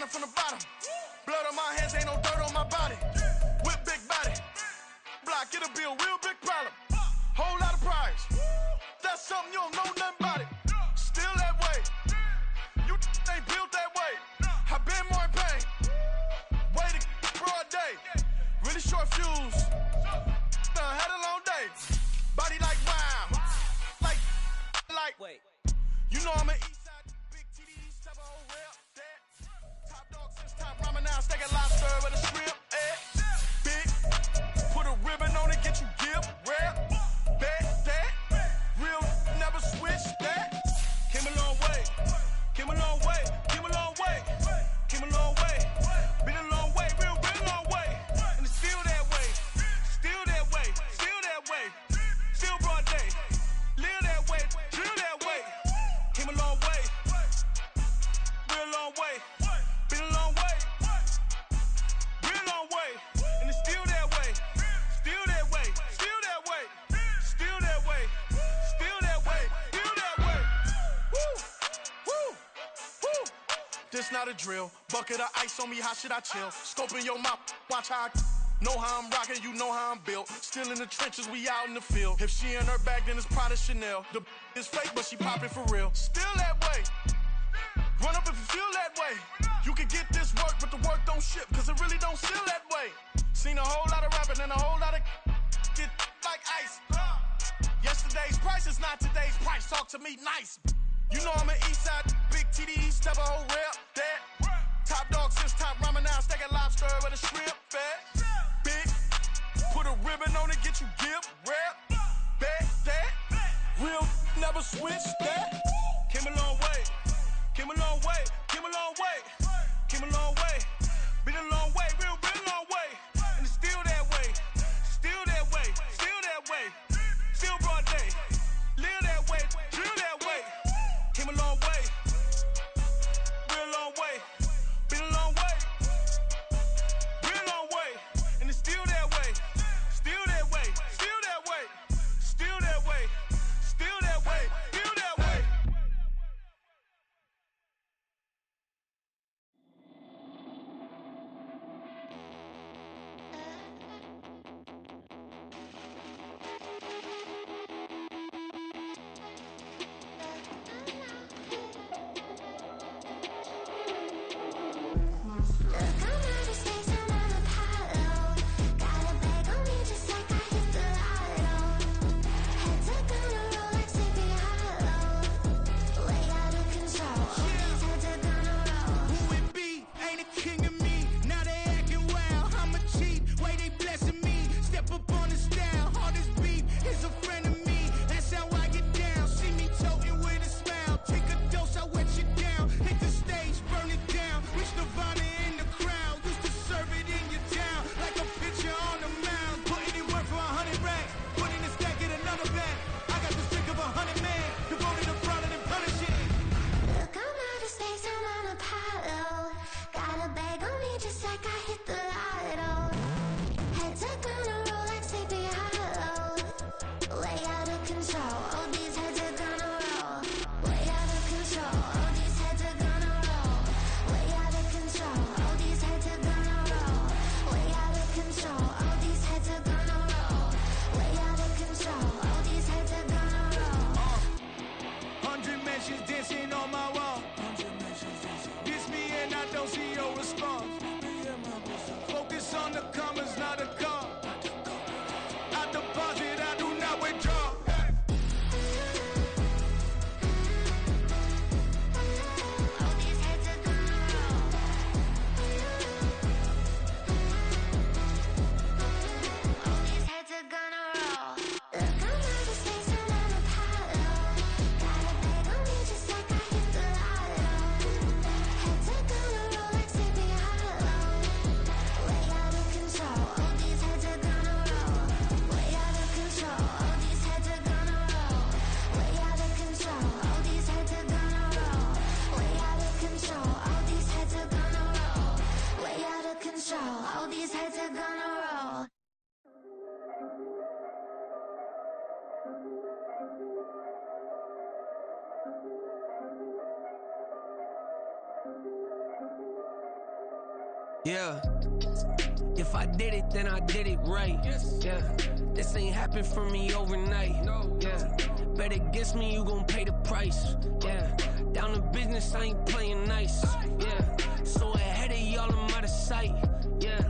started from the bottom. Blood on my hands, ain't no dirt on my body. Whip big body. Block, it'll be a real big problem. Whole lot of prize. That's something you don't know nothing about it. Still that way. You ain't built that way. I been more in pain. Way to broad day. Really short fuse. Had a long day. Body like wow. Like. Wait. You know I'm an east side big TD, step a whole rep. Top dog since top ramen now, steak and lobster with a shrimp. Big. Put a ribbon on it, get you give. Rep. Bet that. Real never switch that. Came a long way. Came a long way. Came a long way. Came a long way. Been a long way. Real long way. And it's still that way. Still that way. Still that way. Still broad day. Live that way. Chill that way. Came a long way. Real long way. Been a long way. Real long way. And it's still that way. Still that way. Still that way. Still that way. Still that way. Still that way. Woo. Woo. Woo. This not a drill. Bucket of ice on me, how should I chill? Scoping your mouth, watch how I know how I'm rocking, you know how I'm built. Still in the trenches, we out in the field. If she in her bag, then it's Prada Chanel. The is fake, but she poppin' for real. Still that way. Run up if you feel that way. You can get this work, but the work don't ship, cause it really don't feel that way. Seen a whole lot of rapping and a whole lot of get like ice. Yesterday's price is not today's price. Talk to me nice. You know I'm an east side big TD, step a whole rep. That top dog since top ramen now, steak and lobster with a shrimp. Fat. Big. Put a ribbon on it, get you give. Rep. Bet that. Real never switch that. Came a long way. Came a long way. Came a long way. Came a long way. Been a long way. Real long way. And it's still that way. Still that way. Still that way. Still broad day. Live that way. Chill that way. Came a long way. Real long way. Been a long way. Real long way. And it's still that way. Still that way. Still that way. Still that way. Still that way. Still that way. Yeah. If I did it, then I did it right. Yeah. This ain't happened for me overnight. Yeah. Bet against me, you gon' pay the price. Yeah. Down to business, I ain't playing nice. Yeah. So ahead of y'all, I'm out of sight. Yeah.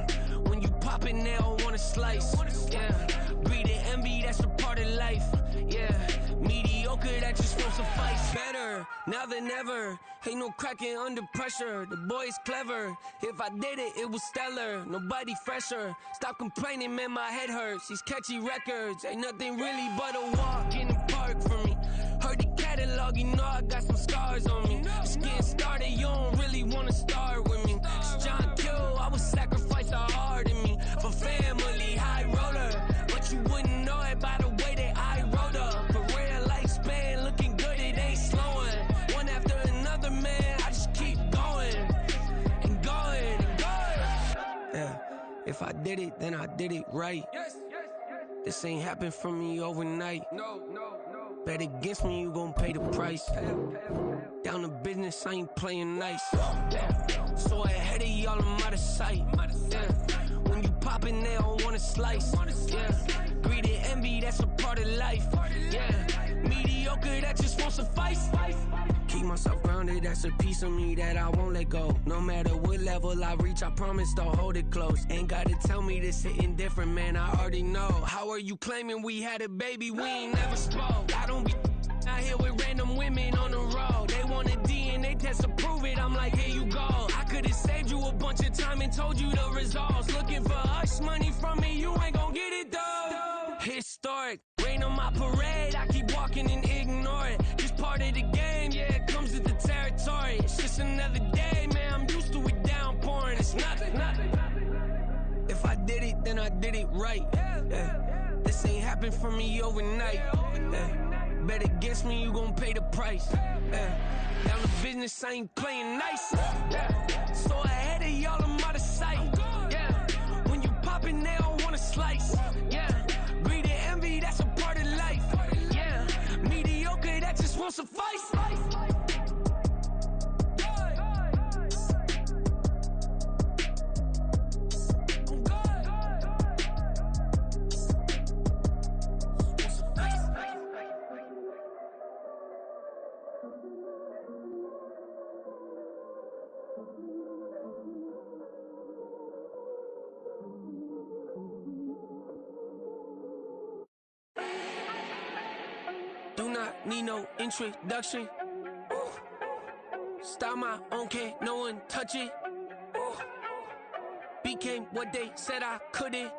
When you poppin', they don't wanna slice. Yeah. Greed and envy, that's a part of life. Yeah. Mediocre, that just won't suffice. Better now than ever. Ain't no cracking under pressure. The boy's clever. If I did it, it was stellar. Nobody fresher. Stop complaining, man, my head hurts. These catchy records ain't nothing really but a walk in the park for me. Heard the catalog, you know I got some scars on me. Just getting started, you don't really wanna start with me. It's John Q, I would sacrifice a heart in me for family, high roller. But you wouldn't know it by the way that I wrote up. For real lifespan, looking good, it ain't slowing. One after another, man, I just keep going and going and going. Yeah, if I did it, then I did it right. This ain't happened for me overnight. Bet against me, you gon' pay the price. Down to business, I ain't playing nice. Yeah. So ahead of y'all, I'm out of sight. Yeah. When you poppin', they don't wanna slice. Yeah. Greed and envy, that's a part of life. Yeah. Mediocre, that just won't suffice. Keep myself grounded, that's a piece of me that I won't let go. No matter what level I reach, I promise to hold it close. Ain't gotta tell me this hitting different, man, I already know. How are you claiming we had a baby, we ain't never spoke? I don't be out here with random women on the road. They want a DNA test to prove it, I'm like, here you go. I could've saved you a bunch of time and told you the results. Looking for hush money from me, you ain't gon' get it though. Historic, rain on my parade, I keep walking and ignore it. Just part of the game, yeah, it comes with the territory. It's just another day, man, I'm used to it downpouring. It's nothing. If I did it, then I did it right. Yeah. This ain't happened for me overnight. Yeah. Bet against me, you gon' pay the price. Yeah. Down to business, I ain't playing nice. Yeah. So ahead of y'all, I'm out of sight. Yeah. When you poppin', they don't wanna slice. Yeah. Greed and envy, that's a part of life. Yeah. Mediocre, that just won't suffice. Do not need no introduction. Start my own, can't no one touch it. Became what they said I couldn't.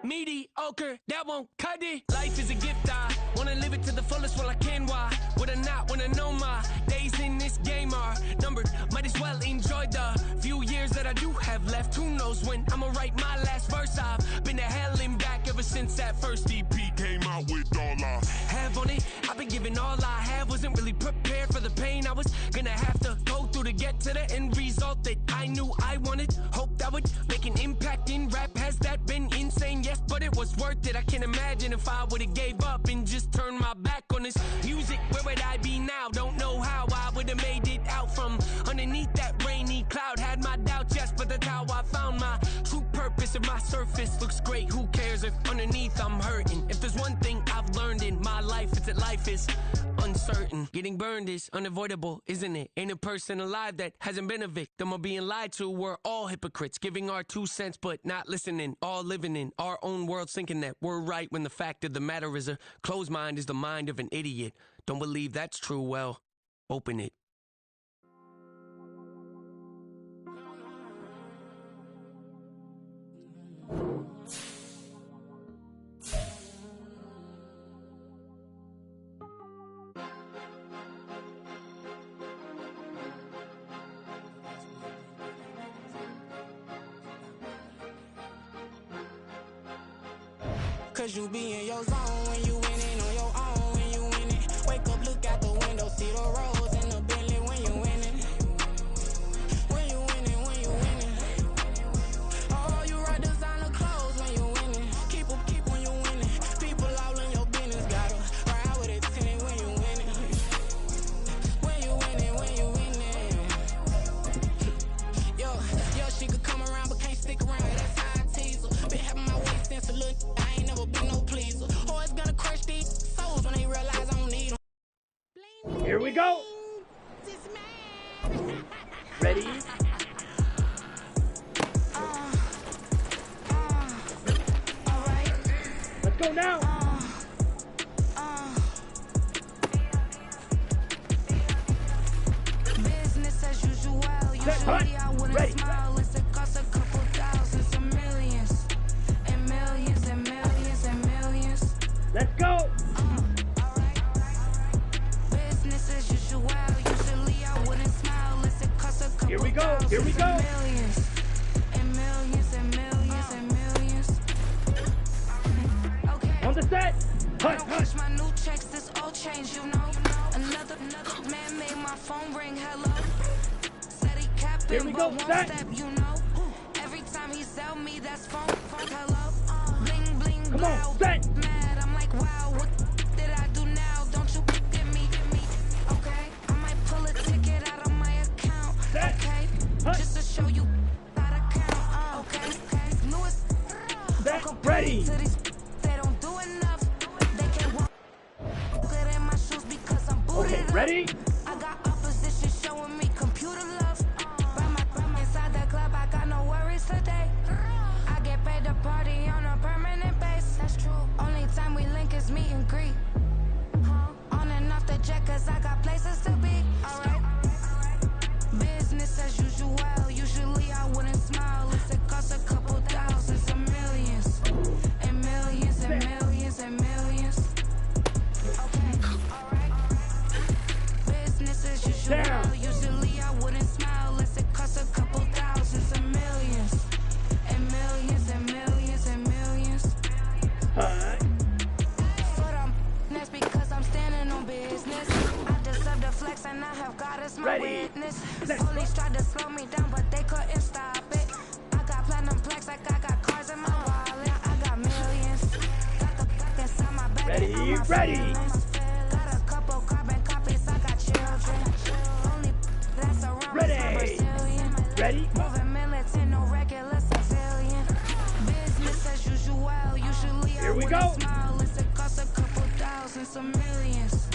Mediocre, that won't cut it. Life is a gift, I wanna live it to the fullest while I can. Why would I not wanna know my days in this game are numbered? Might as well enjoy the few years that I do have left. Who knows when I'ma write my last verse? I've been to hell and back ever since that first EP came out with all I have on it. I've been giving all I have, wasn't really prepared for the pain I was gonna have to go through to get to the end result that I knew I wanted. Hoped I would make an impact in rap. Has that been insane? Yes, but it was worth it. I can't imagine if I would've gave up and just turned my back on this music. Where would I be now? Don't know how I would've made it out from underneath that rainy cloud. Had my doubts, yes, but that's how I found my true purpose. If my surface looks great, who cares if underneath I'm hurting? If there's one thing I've learned in my life, it's that life is uncertain. Getting burned is unavoidable, isn't it? Ain't a person alive that hasn't been a victim of being lied to. We're all hypocrites, giving our 2 cents but not listening. All living in our own world, thinking that we're right when the fact of the matter is a closed mind is the mind of an idiot. Don't believe that's true? Well, open it. Cause you be in your zone when you winning on your own when you winning. Wake up, look out the window, see the roads in the Bentley when you winning. When you winning, when you winning. Oh, you rock designer clothes when you winning. Keep when you winning. People all in your business, gotta ride with it tinted when you winning. When you winning, when you winning. Yo, go. Ready? Let's go now. Business as usual. Usually I wouldn't smile unless it costs a couple thousands and millions. And millions and millions and millions. Let's go. Business as usual. Usually I wouldn't smile unless it costs a couple Here we go. Here we go. millions. And millions and millions and millions. Okay. On the set. I don't cash my new checks, this old change, you know. Another man made my phone ring, hello. Said he capping, but won't step, you know. Every time he sell me, that's phone, hello. Bling, bling, Come on, set. Mad, I'm like, wow, what did I do now? Don't you get me, okay? I might pull a ticket out of my account, okay? Just to show you how to count, okay? Newest, ready. they don't do enough. They can't walk good in my shoes because I'm booted Okay, up. ready? I got opposition showing me computer love. From inside the club, I got no worries today. I get paid to party on a permanent base. That's true. Only time we link is meet and greet. On and off the jet, cause I got places to be. Alright. Business as usual. Usually I wouldn't smile if it costs a couple thousands and millions. And millions and millions and millions. Okay, alright. Business as usual. Usually I wouldn't smile unless it costs a couple thousands and millions. And millions and millions and millions. But that's because I'm standing on business. I deserve the flex and I have God as my witness. Police tried to slow me down, but they couldn't stop it. I got platinum plaques like I got cars in my wallet. I got millions. Got the black inside my bag. Ready? Got a couple carbon copies. I got children. Only that's around Brazilian. Ready? Moving militant, no regular civilian. Business as usual. Usually Here I we wouldn't go. smile unless it costs a couple thousands of millions.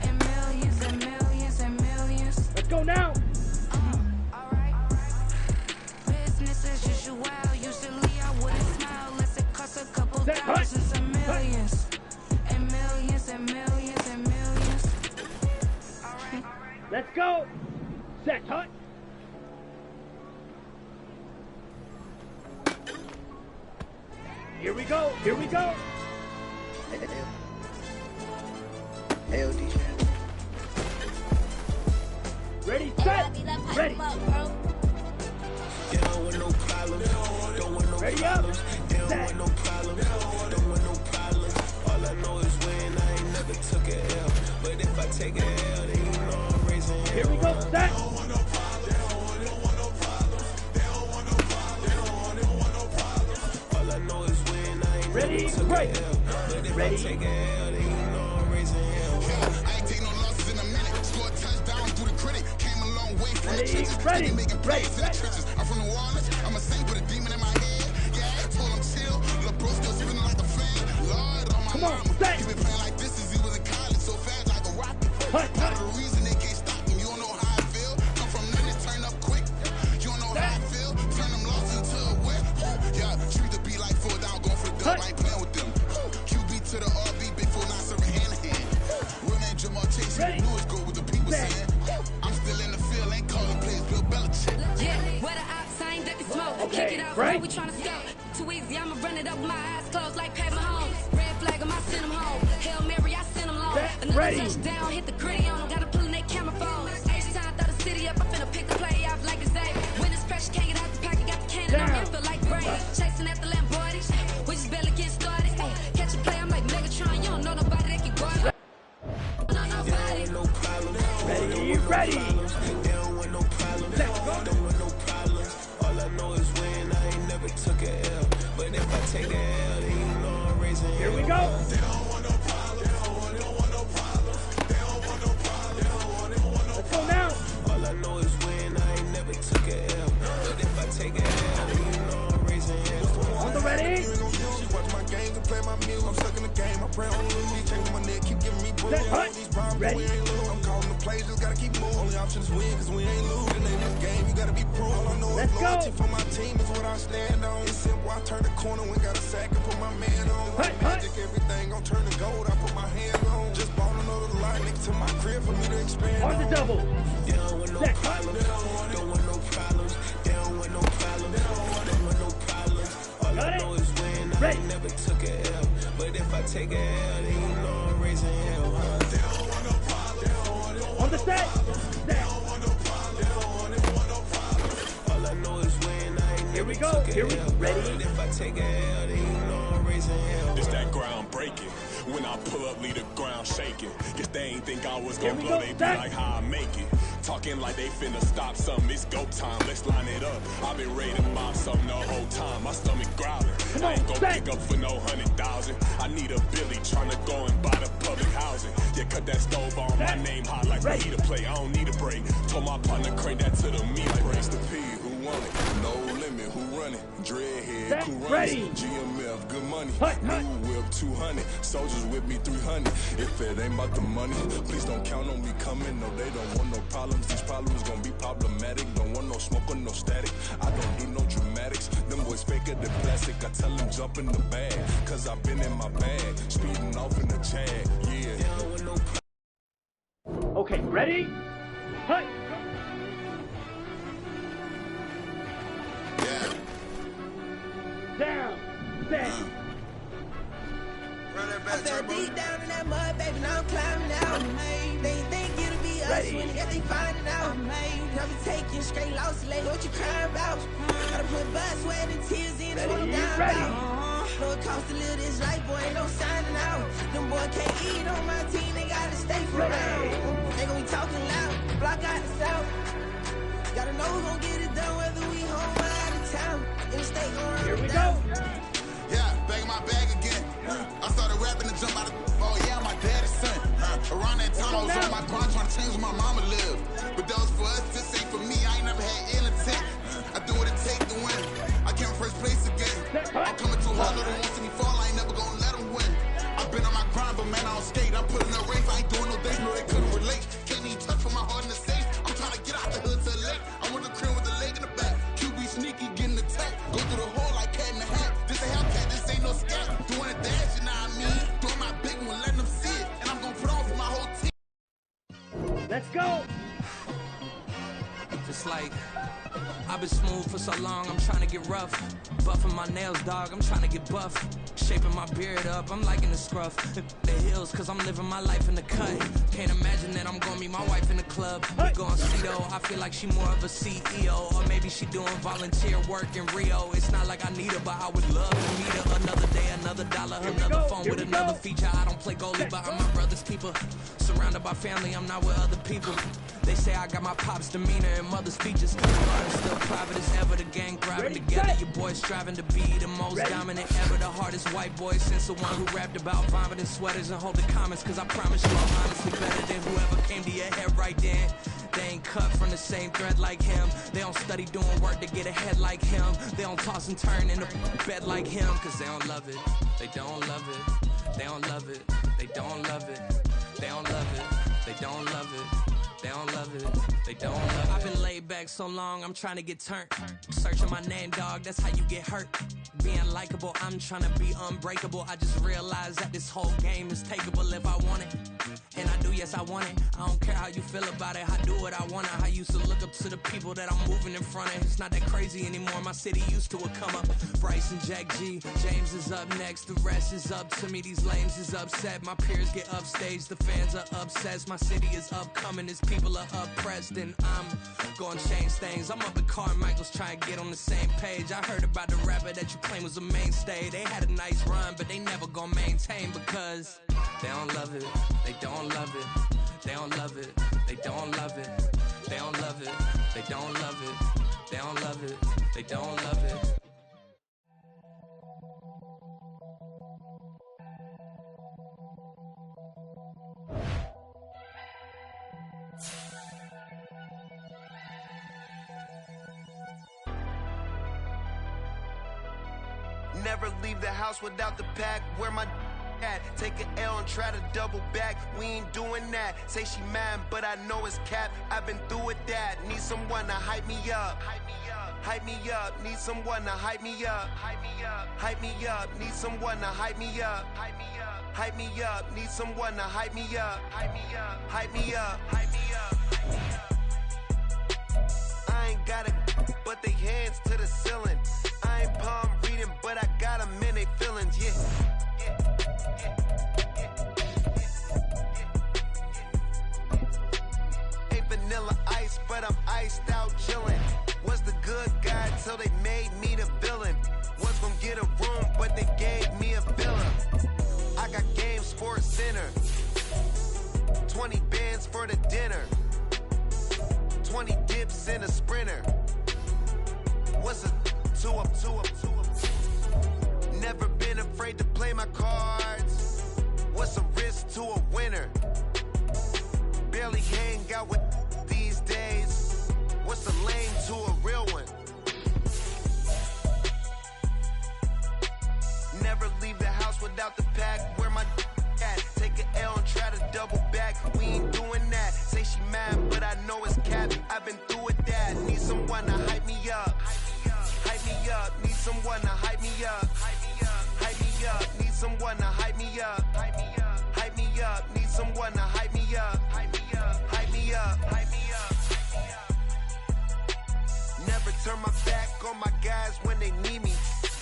And millions and millions and millions. Let's go now. Alright. Business as usual. Usually I wouldn't smile unless it costs a couple thousands of millions. And millions and millions and millions. Alright. Let's go. Set, hut. Here we go. Here we go. Ready, set. Ready. Ready up. Set. All I know is win, I ain't never took a L. But if I take a L, then you know I'm raising hell. Here we go, set. All I know is win, I ain't Ready, never took right. a L. But if I take a L, then you know I'm raising hell. I ain't take no losses in a minute. Scored touchdown through the critic. Came a long way from the trenches. Ready, Making plays in the trenches. I'm from New Orleans. I'm a saint with a demon in my head. Yeah, I told him chill. Lil' bro still spinning like a fan. Lord on my mama. He been playing like this since he was in college. So fast like a rocket. Part of the reason they can't stop him. You don't know how I feel. Come from nothing, turn up quick. You don't know how I feel. Turn them losses into a whip. Yeah, treat the beat like 4 down, going for the dub. I ain't playing with them. QB to the RB, big 4 9 serving hand to hand. Real name Jamal Chase. He knew it's good what the people saying. I'm still in the field, ain't calling plays. Bill Belichick. Yeah, where the ops ain't that smoke. Kick it out, right. We tryna scout. Too easy, I'ma run it up with my eyes closed like Pat Mahomes. Red flag, I send them home. Hail Mary, I send them long. Another touchdown, hit the gritty on them. Gotta pull in their camera phones. Each time, throw the city up, I finna pick the play off like it's A. When it's pressure, can't get out the pocket, got the cannon on me, I feel like Brady. Chasing after Lamborghinis, we just barely getting started. Catch a play, I'm like Megatron, you don't know nobody that can guard it. Ready, ready. They don't want no problems. Don't want no problems. All I know is win, I ain't never took a L. But if I take a L, then you know I'm raising hell. Here we go. They don't want no problems. They don't want no problems. They don't want no problems. They don't want no Let's go now. All I know is win, I ain't never took a L. But if I take a L, then you know I'm raising hell. On the ready. Watch my game and play my music. I'm stuck in the game. I pray on the league. Changing my neck, keep giving me booze. These problems, we ain't lose. I'm calling the plays, just gotta keep moving. Only option is win, cause we ain't losing. In this game, you gotta be proof. All I know is loyalty for my team is what I stand on. It's simple, I turn the corner, we got a sack and put my man on. Like magic, everything gon' turn to gold, I put my hands on. Just ball another line next to my crib for me to expand on. On the double. They don't want no problems. Don't want no problems. They don't want no problems. They don't want no problems. All I know is win. I never took a L. But if I take a L, then you know I'm raising hell. They don't want no problems. On the set. They don't want no problems. They don't want no problems. All I know is win. I ain't Here never we go. took a Here we L. ready. But if I take a L, then you know I'm raising hell. It's that ground breaking. When I pull up, leave the ground shaking. Guess they ain't think I was gonna blow, they be like how I make it. Talking like they finna stop something, it's go time, let's line it up. I've been ready to mob something the whole time, my stomach growling. I ain't gon' pick up for no 100,000. I need a Billy tryna go and buy the public housing. Yeah, cut that stove on, my name hot like we need to play, I don't need a break. Told my partner crank that to the meat break. Race the P, who won it? No limit, who run it? Dreadhead, who runs it? GMF, good money. New whip, 200. Soldiers with me, 300. If it ain't about the money, please don't count on me coming. No, they don't want no problems. These problems gonna be problematic. Don't want no smoke or no static. I don't do no dramatics. Them boys faker than plastic. I tell them jump in the bag, cause I've been in my bag. Speeding off in the Jag, yeah. Okay, ready? Hi. Down, set. I fell deep down in that mud, baby, now I'm climbing out. They ain't think it'll be us when they find it out. I'll be taking straight losses, like what you crying about? Gotta put blood, sweat, and tears in, that's what I'm down about. Know it costs to live this life, boy, ain't no signing out. Them boy can't eat on my team, they gotta stay for around. They gon' be talking loud, block out the south. Gotta know who gon' get it done, whether we home or out of town. In-state gon' run. Here we go. Yeah, back in my bag again. I started rapping to jump out of. Oh yeah, my daddy's son. Around that time I was on my grind trying to change where my mama lived. But that was for us, this ain't for me. I ain't never had ill intent. I do what it take to win. I came first place again. I'm coming too hard, no they won't see me fall. I ain't never gonna let them win. I've been on my grind, but man I don't skate. I'm putting a race. I ain't doing no days, no they couldn't relate. Can't even touch for my heart in the safe. I'm trying to get out the hood to the lake. I'm with the crib with the leg in the back. QB sneaky, getting attacked. Go through the hole like cat in the hat. This a Hellcat, this ain't no scat. Doing a dash, you know what I mean? Doing my big one, letting them see it. And I'm gonna put on for my whole team. Let's go. Just like I've been smooth for so long, I'm trying to get rough. Buffing my nails, dog, I'm trying to get buff. Shaping my beard up, I'm liking the scruff. The heels, cause I'm living my life in the cut. Can't imagine that I'm gonna meet my wife in the club. We gon' see though, I feel like she more of a CEO. Or maybe she doing volunteer work in Rio. It's not like I need her, but I would love to meet her. Another day, another dollar, another phone with another feature. I don't play goalie, but I'm my brother's keeper. Surrounded by family, I'm not with other people. They say I got my pop's demeanor and mother's features. I'm still private as ever, the gang thriving together. Your boys striving to be the most dominant ever. The hardest white boy since the one who rapped about vomiting sweaters and holding comments. Cause I promise you I'm honestly better than whoever came to your head right then. They ain't cut from the same thread like him. They don't study doing work to get ahead like him. They don't toss and turn in the bed like him. Cause they don't love it, they don't love it. They don't love it, they don't love it. They don't love it, they don't love it. They don't love it, they don't love it. I've been laid back so long, I'm trying to get turned. Searching my name, dog, that's how you get hurt. Being likable, I'm trying to be unbreakable. I just realized that this whole game is takeable if I want it. And I do, yes, I want it. I don't care how you feel about it, I do what I want it. I used to look up to the people that I'm moving in front of. It's not that crazy anymore, my city used to a come up. Bryce and Jack G, James is up next. The rest is up to me, these lames is upset. My peers get upstage, the fans are obsessed. My city is upcoming, it's people are oppressed, and I'm gonna change things. I'm up at Carmichael's trying to get on the same page. I heard about the rapper that you claim was a mainstay. They had a nice run, but they never gonna maintain because they don't love it, they don't love it, they don't love it, they don't love it, they don't love it, they don't love it, they don't love it, they don't love it. Never leave the house without the pack. Wear my Take an L and try to double back. We ain't doing that. Say she mad, but I know it's cap. I've been through with that. Need someone to hype me up. Hype me up. Need someone to hype me up. Hype me up. Hype me up. Need someone to hype me up. Hype me up. Hype me up. Need someone to hype me up. Hype me up. Hype me up. Hype me up. Hype me up. I ain't got it, but they hands to the ceiling. I ain't palm reading, but I got them in they feelings. Yeah. Ain't vanilla ice, but I'm iced out chillin'. Was the good guy till they made me the villain. Was gonna get a room, but they gave me a villa. I got Game Sports Center. 20 bands for the dinner. 20 dips in a sprinter. What's a 2 up, 2 up, 2 up? Never been afraid to play my cards. What's a risk to a winner? Barely hang out with these days. What's a lame to a real one? Never leave the house without the pack. Where my at? Take an L and try to double back. We ain't doing that. Say she mad, but I know it's cap. I've been through with that. Need someone to hype me up. Hype me up. Need someone to hype me up. Hype me up. Need someone to hype me up. Hype me up. Hype me up. Need someone to hype me up. Hype me up. Hype me up. Hype me up. Never turn my back on my guys when they need me.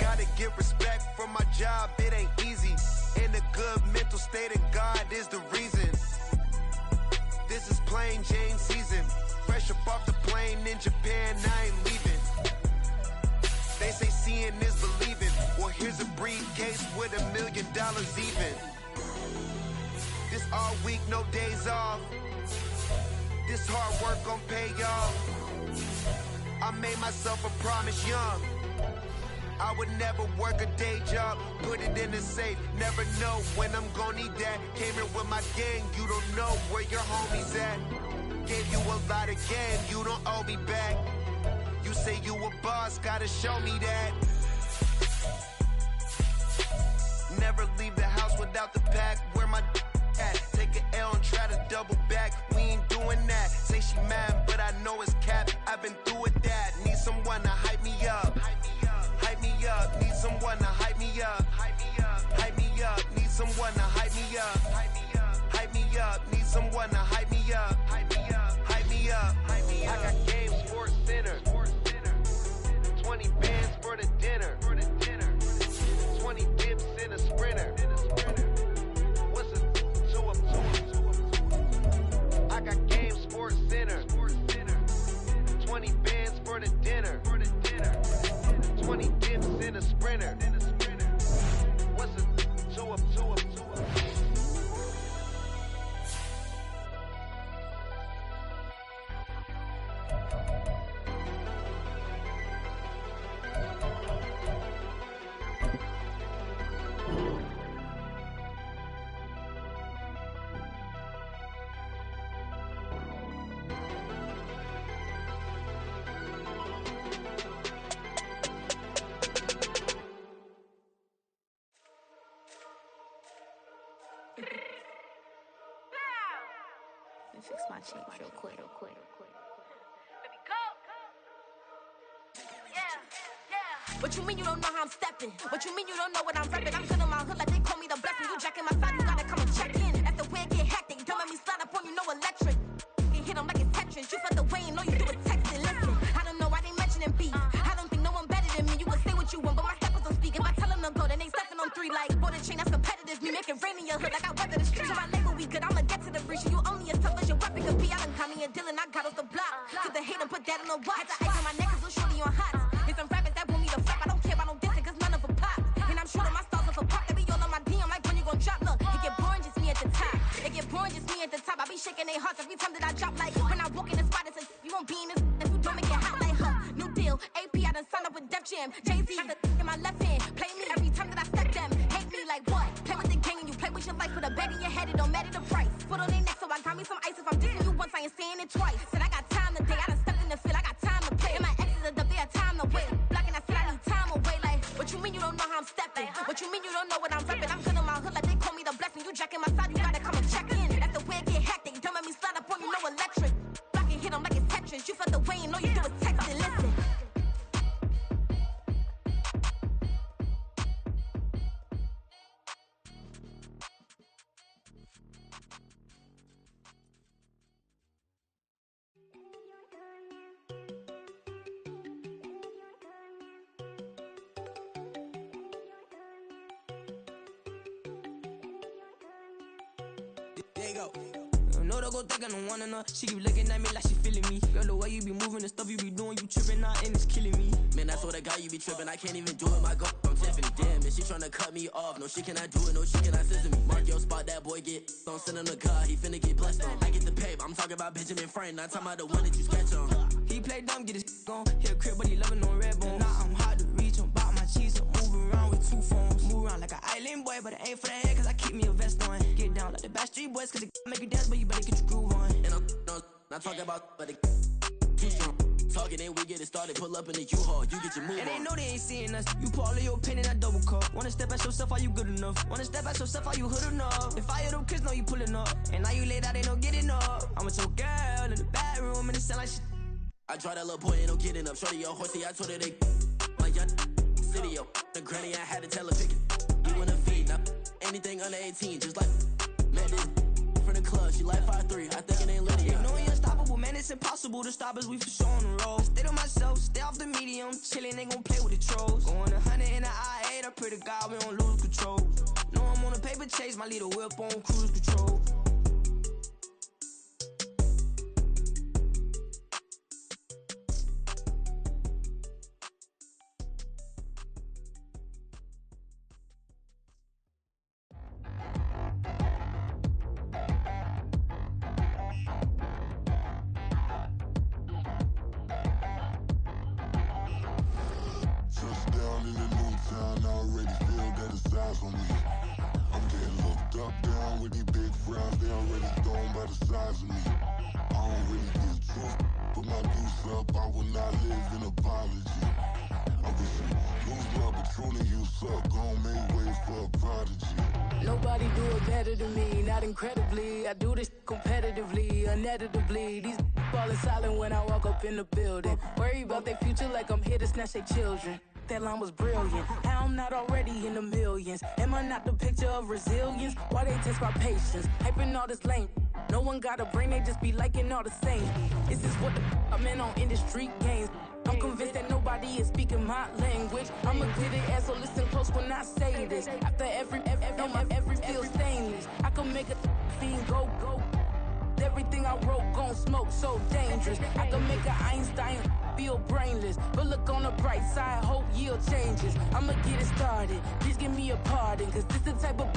Gotta get respect from my job, it ain't easy. In a good mental state and God is the reason. This is plain Jane season. Fresh up off the plane in Japan, I ain't leaving. They say seeing is believing. Well, here's a briefcase with $1 million even. This all week, no days off. This hard work gon' pay y'all. I made myself a promise young. I would never work a day job, put it in the safe. Never know when I'm gon' need that. Came here with my gang, you don't know where your homies at. Gave you a lot of game, you don't owe me back. You say you a boss, gotta show me that. Never leave the house without the pack. Where my at? Take an L and try to double back. We ain't doing that. Say she mad, but I know it's cap. I've been through with that. Need someone to hype me up. Hype me up. Need someone to hype me up. Hype me up. Hype me up. Need someone to hype me up. Hype me up. Hype me up. Need someone to hype me up. Hype me up. Hype me up. Hype me up. I got Game Sports Center. 20 bands for the dinner. 20 dips in a sprinter. What's a 2 up, 2 up? I got Game Sports Center. 20 bands for the dinner. 20 dips in a sprinter. What's a 2 up, 2 up, 2 up? Fix my cheek real quick. Baby, go. Yeah. What you mean you don't know how I'm stepping? What you mean you don't know what I'm repping? I'm good on my hood like they call me the blessing. You jacking my side, you gotta come and check in. That's the way it get hectic. Don't make me slide up on you, no electric. You hit 'em like it's Tetris. You felt the way and all you do is texting. Listen, I don't know why they mentioning beef. I don't think no one better than me. You can say what you want, but my steppers don't speak. If I tell them to go, then they stepping on 3 like bought a chain that's competitive. Me make it rain in your hood like I weather the streets. My label we good, I'ma get to the breach. You only as tough as your weapon could be. I done caught me a deal and I got off the block. Took the hate and put that on the watch. I ice on my neck cause I'm shorty on hot. It's some rappers that want me to flop. I don't care about no dissing cause none of them pop. And I'm shooting my stars off a pop. They be all on my DM like when you gon' drop. Look, it get boring just me at the top. It get boring just me at the top. I be shaking their hearts every time that I drop. Like when I walk in the spot it says you won't be in this if you don't make it hot like new deal. AP I done signed up with Def Jam. Jay-Z got the in my left hand. Play me every time that I step them. Hate me like what? Play with the gang and you play with your life. Put a bag in your head, it don't matter the price. Put on their neck so I got me some ice. If I'm dissing you once I ain't saying it twice. Said I got time today. I done stepped in the field. I got time to play. And my exes are up there, time to wait. Blocking I said I need time away. Like what you mean you don't know how I'm stepping? What you mean you don't know what I'm repping? I'm good on my hood like they call me There you go. No, don't go think I don't want enough. She keep looking at me like she feeling me. Girl, the way you be moving, the stuff you be doing, you tripping out and it's killing me. Man, I swear to God, you be tripping. I can't even do it. My girl, I'm Tiffany. Damn, and she tryna cut me off. No, she cannot do it. No, she cannot scissor me. Mark your spot, that boy get. Don't send him to God. He finna get blessed on. I get the paper. I'm talking about Benjamin Franklin. Not talking about the one that you sketch on. He play dumb, get his on. Hit a crib, but he loving on red bone. Now I'm hard to reach. I'm about my cheese. I'm moving around with 2 phones. Move around like an island boy, but it ain't for the head, cause I keep me a vest on. Get down like the Backstreet Boys, cause it make you dance, but you better get your groove on. And I'm not talking about, but it too strong. Talking and we get it started, pull up in the U-Haul, you get your move on. And they know they ain't seeing us. You pull all of your pen in that double cup. Wanna step at yourself, are you good enough? Wanna step at yourself, are you hood enough? If I hear them kids, know you pulling up. And now you laid out, ain't no getting up. I'm with your girl in the bedroom, and it sound like shit. I draw that little boy, ain't no getting up. Shorty, your horsey, I told her they my young city, yo. The granny, I had to tell her pick it. You in the feed, now anything under 18, just like met this from the club. She like 5'3", I think it ain't Lydia. You know we unstoppable, man, it's impossible to stop us. We for sure on the road. Stay to myself, stay off the medium, chillin', they gon' play with the trolls. Going 100 in the I-8, I pray to God we don't lose control. Know I'm on a paper chase, my leader whip on cruise control. Touchdown in the new town, I already feel that it's eyes on me. I'm getting looked up, down with these big frowns, they already thrown by the size of me. I don't really get truth, put my deuce up, I will not live in apology. I wish you lose love, but truly you suck, gon' make way for a prodigy. Nobody do it better than me, not incredibly. I do this competitively, uneditably. These falling silent when I walk up in the building. Worry about their future like I'm here to snatch their children. That line was brilliant. How I'm not already in the millions? Am I not the picture of resilience? Why they test my patience? Hyping all this lame. No one got a brain, they just be liking all the same. This is what the I'm in on industry games. I'm convinced that nobody is speaking my language. I'm a good ass, so listen close when I say this. After every feel stainless. I can make a fiend go. Everything I wrote gon' smoke, so dangerous. I can make an Einstein feel brainless. But look on the bright side, hope yield changes. I'ma get it started. Please give me a pardon, cause this the type of